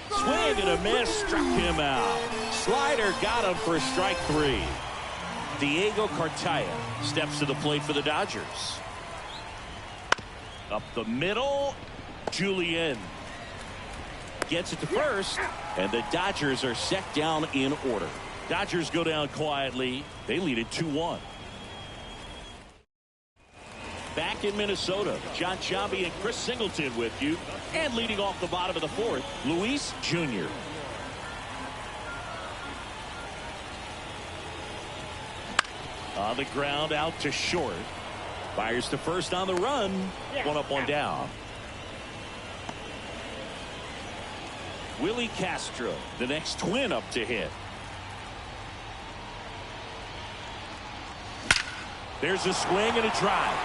Speaker 1: Swing and a miss. Struck him out. Slider got him for strike 3. Diego Cartaya steps to the plate for the Dodgers. Up the middle, Julien gets it to first, and the Dodgers are set down in order. Dodgers go down quietly. They lead it 2-1. Back in Minnesota, John Chambi and Chris Singleton with you, and leading off the bottom of the 4th, Luis Jr. On the ground, out to short. Fires to first on the run. 1 up, 1 down. Willie Castro, the next twin up to hit. There's a swing and a drive.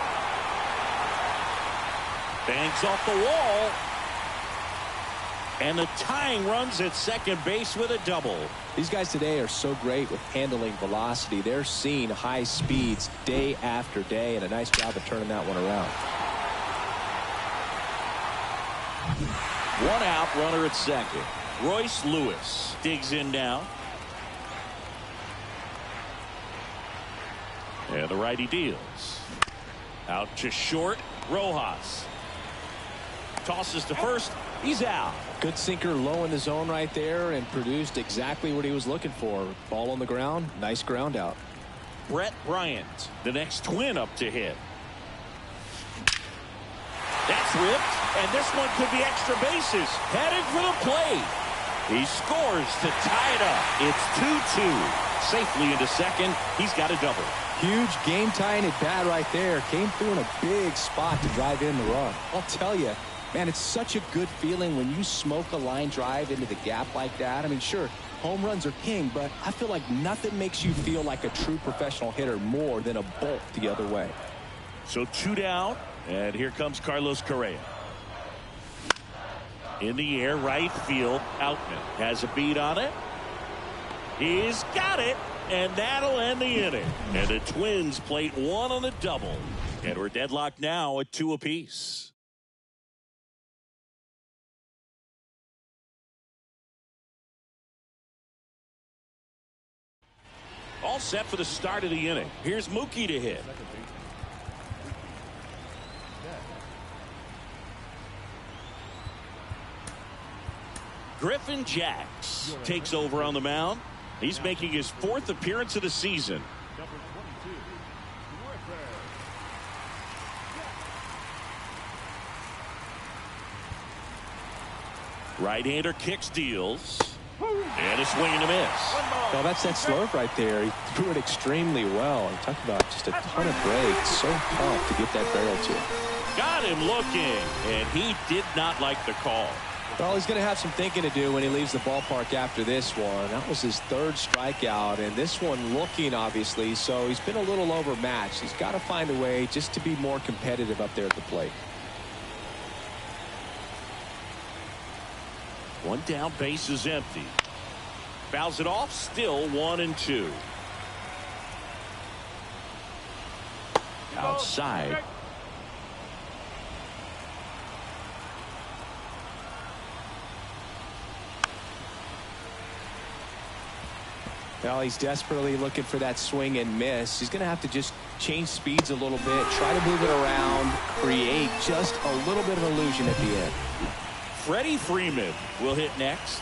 Speaker 1: Bangs off the wall. And the tying runs at second base with a double.
Speaker 2: These guys today are so great with handling velocity. They're seeing high speeds day after day, and a nice job of turning that one around.
Speaker 1: 1 out, runner at second. Royce Lewis digs in now. And the righty deals. Out to short, Rojas. Tosses to first. He's out.
Speaker 2: Good sinker low in the zone right there and produced exactly what he was looking for. Ball on the ground. Nice ground out.
Speaker 1: Brett Bryant, the next twin up to hit. That's ripped, and this one could be extra bases. Headed for the plate. He scores to tie it up. It's 2-2. Safely into second. He's got a double.
Speaker 2: Huge game tying at bat right there. Came through in a big spot to drive in the run. I'll tell you, man, it's such a good feeling when you smoke a line drive into the gap like that. I mean, sure, home runs are king, but I feel like nothing makes you feel like a true professional hitter more than a bolt the other way.
Speaker 1: So 2 down, and here comes Carlos Correa. In the air, right field. Outman has a beat on it. He's got it, and that'll end the inning. And the Twins plate 1 on the double. And we're deadlocked now at 2 apiece. all set for the start of the inning. Here's Mookie to hit. Griffin Jacks takes over on the mound. He's making his 4th appearance of the season.
Speaker 4: Number 22, Griffin.
Speaker 1: Right-hander kicks, deals. And a swing and a miss.
Speaker 2: Well, that's that slurve right there. He threw it extremely well. And talk about just a ton of breaks. So tough to get that barrel to.
Speaker 1: Got him looking, and he did not like the call.
Speaker 2: Well, he's going to have some thinking to do when he leaves the ballpark after this one. That was his 3rd strikeout, and this one looking, obviously, so he's been a little overmatched. He's got to find a way just to be more competitive up there at the plate.
Speaker 1: One down, base is empty. Fouls it off, still 1-2. Outside.
Speaker 2: Well, he's desperately looking for that swing and miss. He's going to have to just change speeds a little bit, try to move it around, create just a little bit of illusion at the end.
Speaker 1: Freddie Freeman will hit next.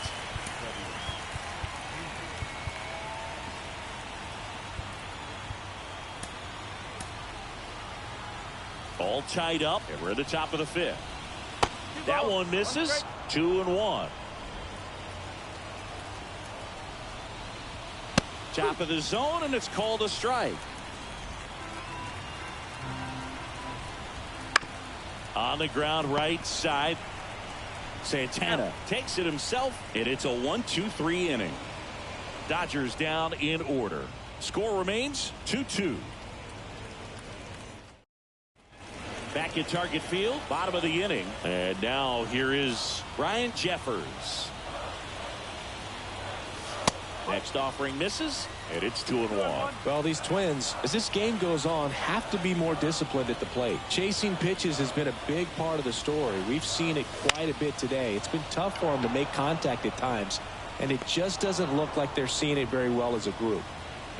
Speaker 1: All tied up, and we're at the top of the 5th. That one misses. 2-1. Top of the zone, and it's called a strike. On the ground, right side. Santana takes it himself, and it's a 1-2-3 inning. Dodgers down in order. Score remains 2-2. Back at Target Field, bottom of the inning. And now here is Ryan Jeffers. Next offering misses, and it's 2-1.
Speaker 2: Well, these Twins, as this game goes on, have to be more disciplined at the plate. Chasing pitches has been a big part of the story. We've seen it quite a bit today. It's been tough for them to make contact at times, and it just doesn't look like they're seeing it very well as a group.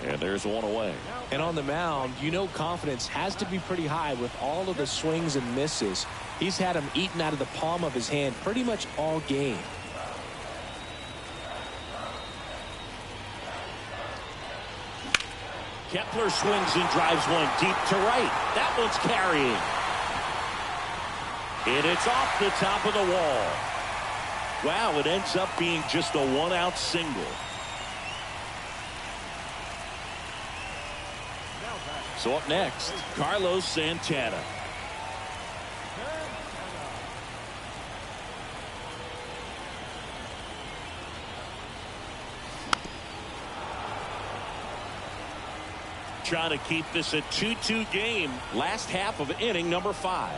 Speaker 1: And there's one away.
Speaker 2: And on the mound, you know confidence has to be pretty high with all of the swings and misses. He's had them eaten out of the palm of his hand pretty much all game.
Speaker 1: Kepler swings and drives one deep to right. That one's carrying. And it's off the top of the wall. Wow, it ends up being just a 1-out single. So up next, Carlos Santana. Trying to keep this a 2-2 game. Last half of inning number 5.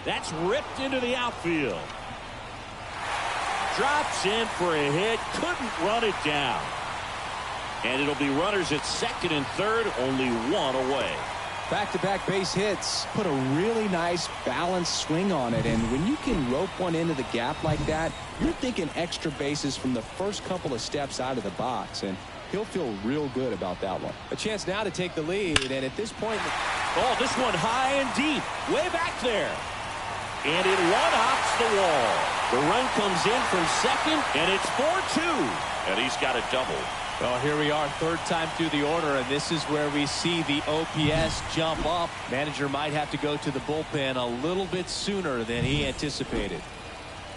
Speaker 1: That's ripped into the outfield. Drops in for a hit. Couldn't run it down. And it'll be runners at 2nd and 3rd. Only one away.
Speaker 2: Back-to-back base hits. Put a really nice balanced swing on it. And when you can rope one into the gap like that, you're thinking extra bases from the first couple of steps out of the box. And he'll feel real good about that one. A chance now to take the lead. And at this point...
Speaker 1: Oh, this one high and deep. Way back there. And it one-hops the wall. The run comes in from 2nd, and it's 4-2. And he's got a double.
Speaker 2: Well, here we are, 3rd time through the order, and this is where we see the OPS jump up. Manager might have to go to the bullpen a little bit sooner than he anticipated.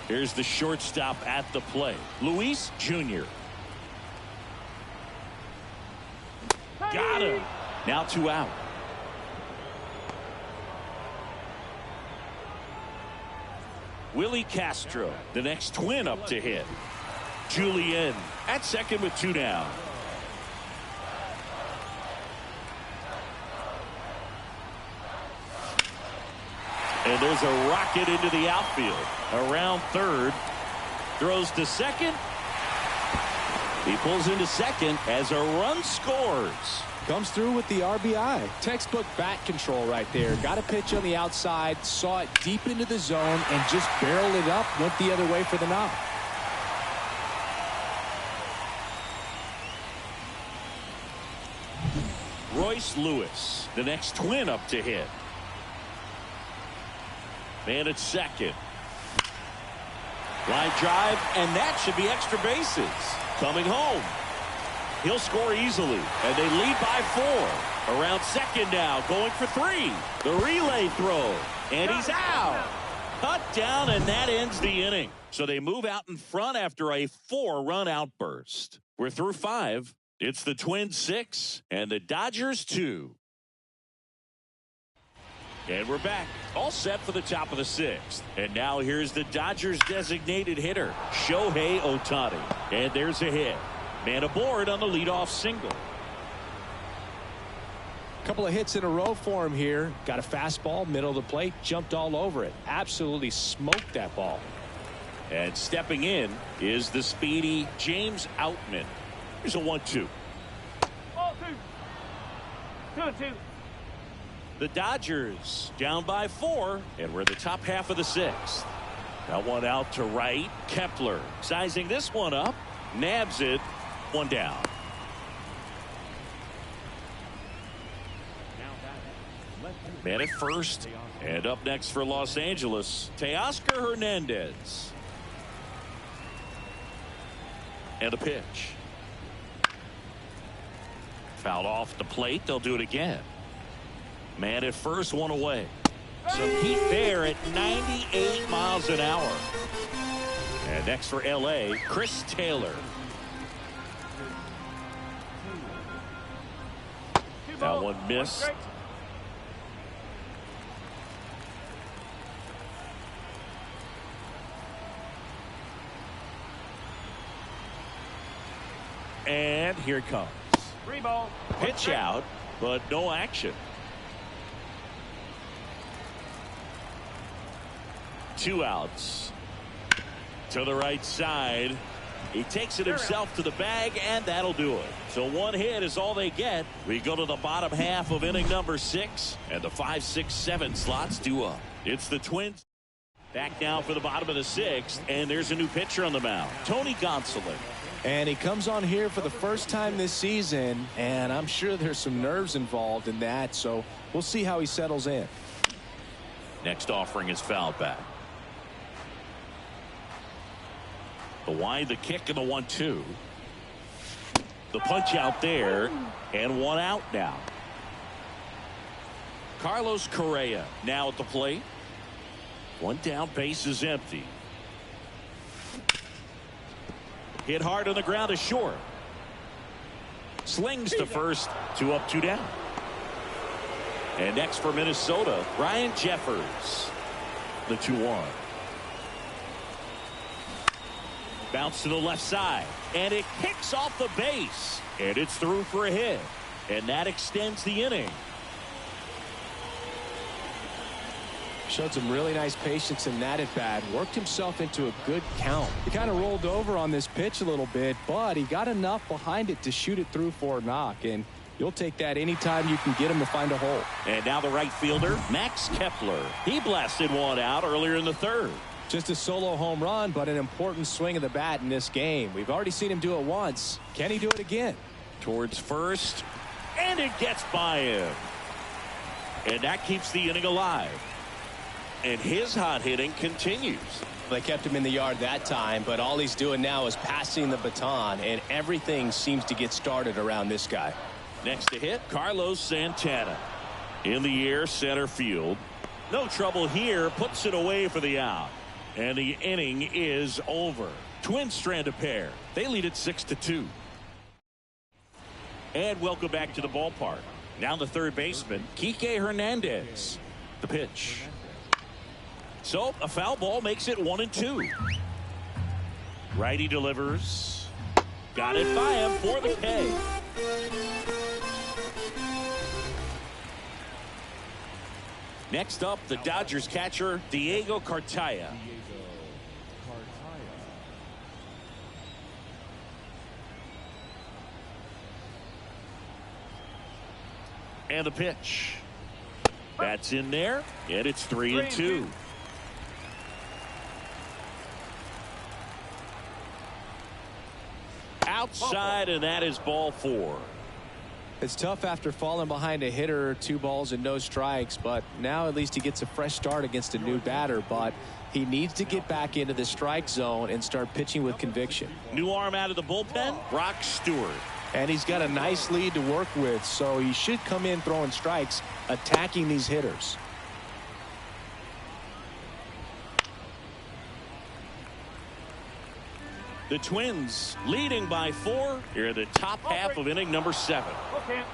Speaker 1: Here's the shortstop at the plate, Luis Jr. Got him. Now 2 out. Willie Castro, the next Twin up to hit. Julian at 2nd with 2 down. And there's a rocket into the outfield. Around 3rd. Throws to 2nd. He pulls into 2nd as a run scores.
Speaker 2: Comes through with the RBI. Textbook bat control right there. Got a pitch on the outside, saw it deep into the zone, and just barreled it up, went the other way for the knock.
Speaker 1: Royce Lewis, the next Twin up to hit. Man at second. Line drive, and that should be extra bases. Coming home. He'll score easily, and they lead by 4. Around second now, going for 3. The relay throw, and he's out. Cut down, and that ends the inning. So they move out in front after a 4-run outburst. We're through 5. It's the Twins 6 and the Dodgers 2. And we're back. All set for the top of the 6th. And now here's the Dodgers designated hitter, Shohei Ohtani. And there's a hit. Man aboard on the leadoff single.
Speaker 2: Couple of hits in a row for him here. Got a fastball, middle of the plate, jumped all over it. Absolutely smoked that ball.
Speaker 1: And stepping in is the speedy James Outman. Here's a 1-2.
Speaker 3: Ball 2. 2-2.
Speaker 1: The Dodgers down by 4, and we're the top half of the 6th. That one out to right. Kepler sizing this one up. Nabs it. 1 down. Man at first. And up next for Los Angeles, Teoscar Hernandez. And a pitch. Fouled off the plate. They'll do it again. Man at first, 1 away. Some heat there at 98 miles an hour. And next for LA, Chris Taylor. That one missed. And here it comes.
Speaker 3: 3 ball.
Speaker 1: Pitch out, but no action. 2 outs. To the right side. He takes it himself to the bag, and that'll do it. So 1 hit is all they get. We go to the bottom half of inning number 6, and the 5, 6, 7 slots due up. It's the Twins. Back now for the bottom of the 6th, and there's a new pitcher on the mound, Tony Gonsolin.
Speaker 2: And he comes on here for the first time this season, and I'm sure there's some nerves involved in that, so we'll see how he settles in.
Speaker 1: Next offering is fouled back. The wide, the kick, and the 1-2. The punch out there, and 1 out now. Carlos Correa now at the plate. 1 down, base is empty. Hit hard on the ground is short. Slings to first, 2 up, 2 down. And next for Minnesota, Ryan Jeffers. The 2-1. Bounce to the left side, and it kicks off the base, and it's through for a hit, and that extends the inning.
Speaker 2: Showed some really nice patience in that at bat. Worked himself into a good count. He kind of rolled over on this pitch a little bit, but he got enough behind it to shoot it through for a knock, and you'll take that anytime you can get him to find a hole.
Speaker 1: And now the right fielder, Max Kepler. He blasted 1 out earlier in the 3rd.
Speaker 2: Just a solo home run, but an important swing of the bat in this game. We've already seen him do it once. Can he do it again?
Speaker 1: Towards first, and it gets by him. And that keeps the inning alive. And his hot hitting continues.
Speaker 2: They kept him in the yard that time, but all he's doing now is passing the baton, and everything seems to get started around this guy.
Speaker 1: Next to hit, Carlos Santana. In the air, center field. No trouble here, puts it away for the out. And the inning is over. Twins strand a pair. They lead it 6-2. And welcome back to the ballpark. Now the third baseman, Kike Hernandez. The pitch. So a foul ball makes it 1-2. Righty delivers. Got it by him for the K. Next up, the Dodgers catcher, Diego Cartaya. And the pitch. That's in there, and it's 3-2. Outside, and that is ball 4.
Speaker 2: It's tough after falling behind a hitter, 2 balls and no strikes, but now at least he gets a fresh start against a new batter. But he needs to get back into the strike zone and start pitching with conviction.
Speaker 1: New arm out of the bullpen, Brock Stewart.
Speaker 2: And he's got a nice lead to work with, so he should come in throwing strikes, attacking these hitters.
Speaker 1: The Twins leading by 4 here in the top half of inning number 7.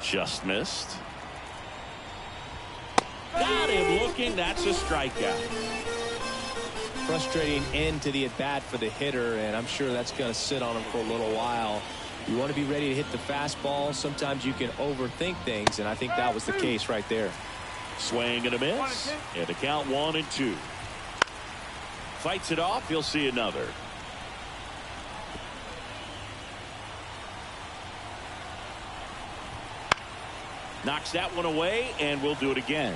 Speaker 1: Just missed. Got him looking. That's a strikeout.
Speaker 2: Frustrating end to the at-bat for the hitter, and I'm sure that's going to sit on him for a little while. You want to be ready to hit the fastball. Sometimes you can overthink things, and I think that was the case right there.
Speaker 1: Swing and a miss. And the count 1-2. Fights it off. He'll see another. Knocks that one away, and we'll do it again.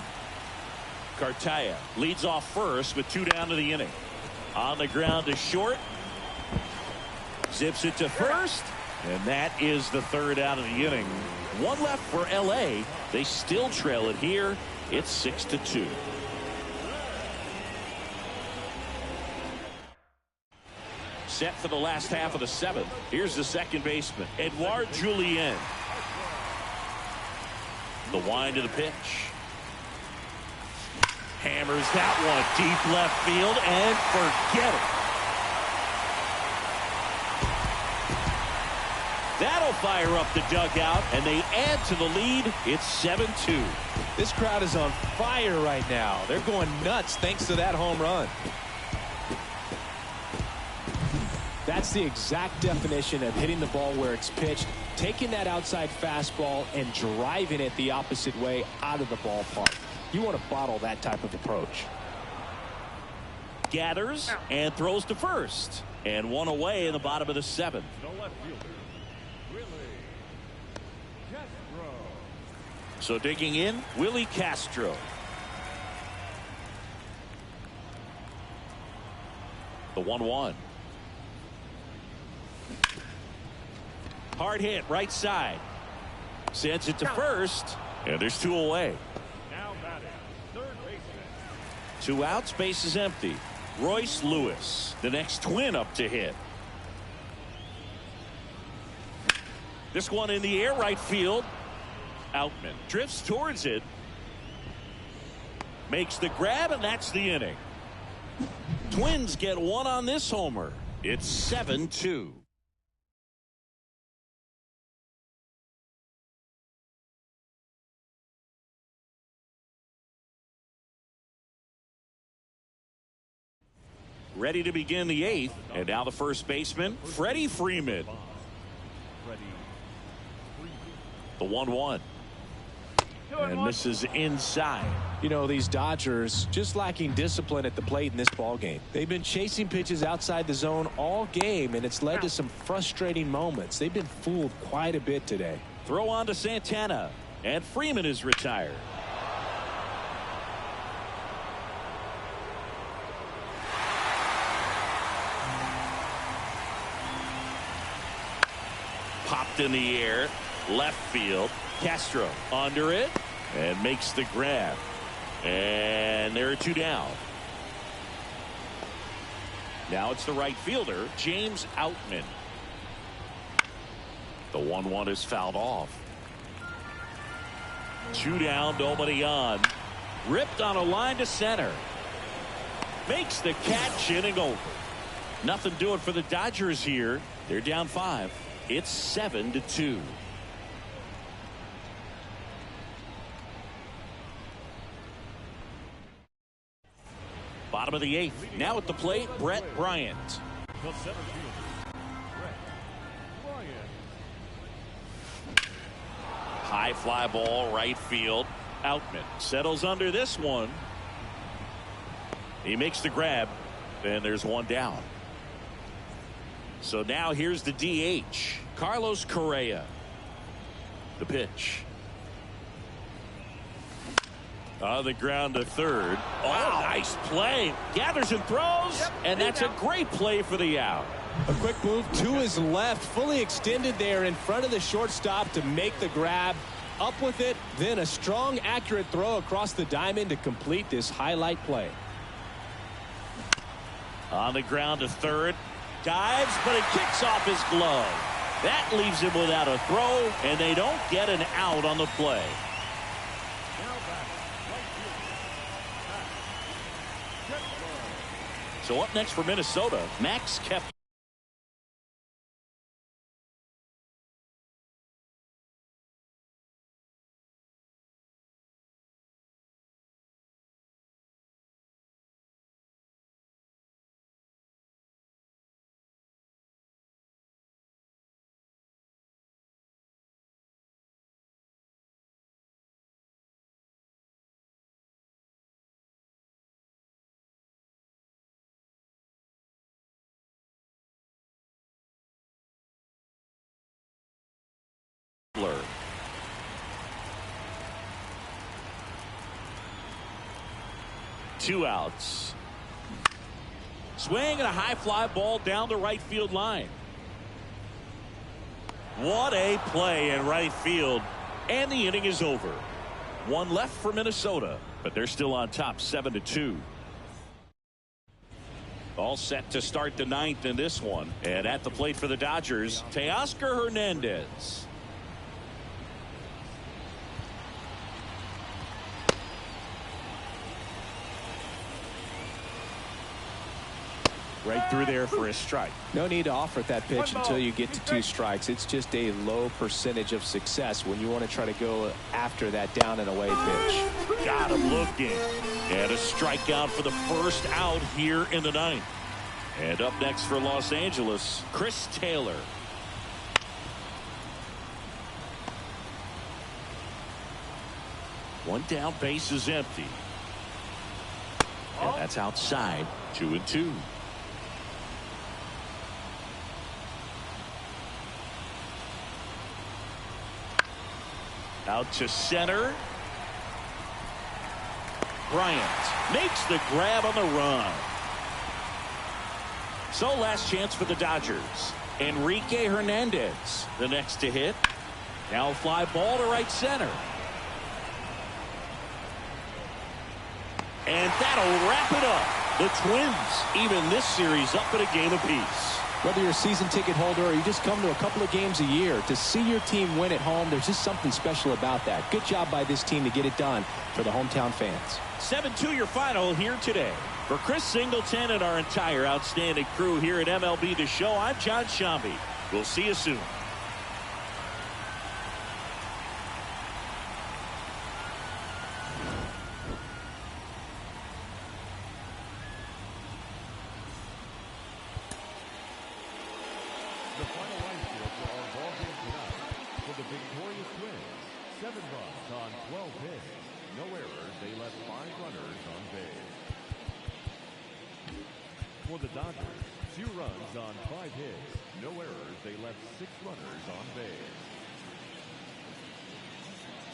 Speaker 1: Cartaya leads off first with 2 down to the inning. On the ground to short. Zips it to first. And that is the 3rd out of the inning. 1 left for LA. They still trail it here. It's 6-2. Set for the last half of the 7th. Here's the second baseman, Edouard Julien. The wind to the pitch. Hammers that one deep left field and forget it. That'll fire up the dugout, and they add to the lead. It's 7-2.
Speaker 2: This crowd is on fire right now. They're going nuts thanks to that home run. That's the exact definition of hitting the ball where it's pitched, taking that outside fastball and driving it the opposite way out of the ballpark. You want to bottle that type of approach.
Speaker 1: Gathers and throws to first. And 1 away in the bottom of the 7th.
Speaker 4: The left fielder, Willie Castro.
Speaker 1: So digging in, Willie Castro. The 1-1. Hard hit right side. Sends it to first. And there's 2 away.
Speaker 4: Now batting, third baseman.
Speaker 1: 2 outs, base is empty. Royce Lewis, the next Twin up to hit. This one in the air, right field. Outman drifts towards it. Makes the grab, and that's the inning. Twins get 1 on this homer. It's 7-2. Ready to begin the 8th, and now the first baseman, Freddie Freeman. The 1-1. And misses inside.
Speaker 2: You know, these Dodgers just lacking discipline at the plate in this ball game. They've been chasing pitches outside the zone all game, and it's led to some frustrating moments. They've been fooled quite a bit today.
Speaker 1: Throw on to Santana, and Freeman is retired. Popped in the air, left field. Castro under it and makes the grab. And there are 2 down. Now it's the right fielder, James Outman. The 1-1 is fouled off. 2 down, nobody on. Ripped on a line to center. Makes the catch, inning over. Nothing doing for the Dodgers here. They're down 5. It's 7-2. Bottom of the 8th. Now at the plate, Brett Bryant.
Speaker 4: The center fielder, Brett Bryant.
Speaker 1: High fly ball, right field. Outman settles under this one. He makes the grab, and there's 1 down. So now here's the DH, Carlos Correa. The pitch. On the ground to third. Oh, nice play. Gathers and throws, and that's a great play for the out.
Speaker 2: A quick move to his left, fully extended there in front of the shortstop to make the grab. Up with it, then a strong, accurate throw across the diamond to complete this highlight play.
Speaker 1: On the ground to third. Dives, but it kicks off his glove. That leaves him without a throw, and they don't get an out on the play. So up next for Minnesota, Max Kepler. Two outs. Swing and a high fly ball down the right field line. What a play in right field. And the inning is over. One left for Minnesota, but they're still on top 7-2. All set to start the ninth in this one. And at the plate for the Dodgers, Teoscar Hernandez. Right through there for a strike.
Speaker 2: No need to offer that pitch until you get to 2 strikes. It's just a low percentage of success when you want to try to go after that down and away pitch.
Speaker 1: Got him looking. And a strikeout for the first out here in the ninth. And up next for Los Angeles, Chris Taylor. One down, base is empty. And that's outside. 2-2. Out to center. Bryant makes the grab on the run. So last chance for the Dodgers. Enrique Hernandez, the next to hit. Now fly ball to right center. And that'll wrap it up. The Twins even this series up at a game apiece.
Speaker 2: Whether you're a season ticket holder or you just come to a couple of games a year, to see your team win at home, there's just something special about that. Good job by this team to get it done for the hometown fans.
Speaker 1: 7-2 your final here today. For Chris Singleton and our entire outstanding crew here at MLB The Show, I'm John Shambi. We'll see you soon.
Speaker 4: The final line score for our ball game tonight. For the victorious Twins, 7 runs on 12 hits. No errors. They left 5 runners on base. For the Dodgers, 2 runs on 5 hits. No errors. They left 6 runners on base.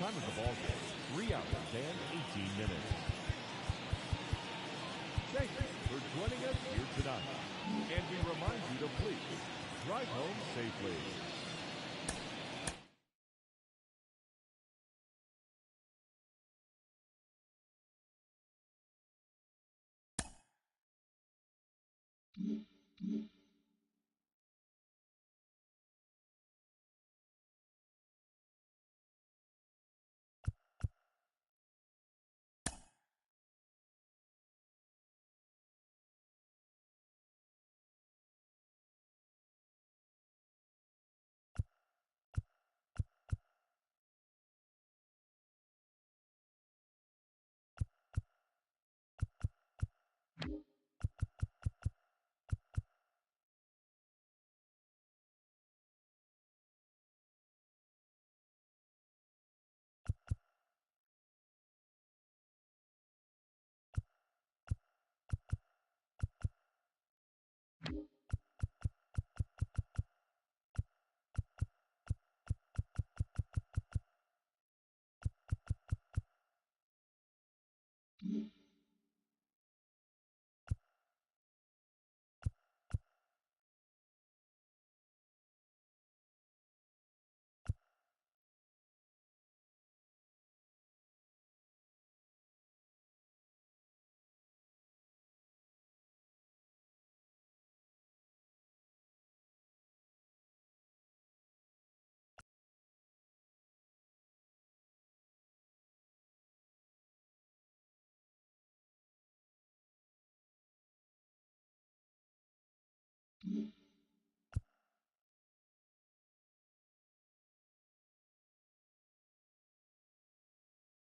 Speaker 4: Time of the ball game, 3 hours and 18 minutes. Thank you for joining us here tonight. And we remind you to please drive home safely.
Speaker 5: Bye.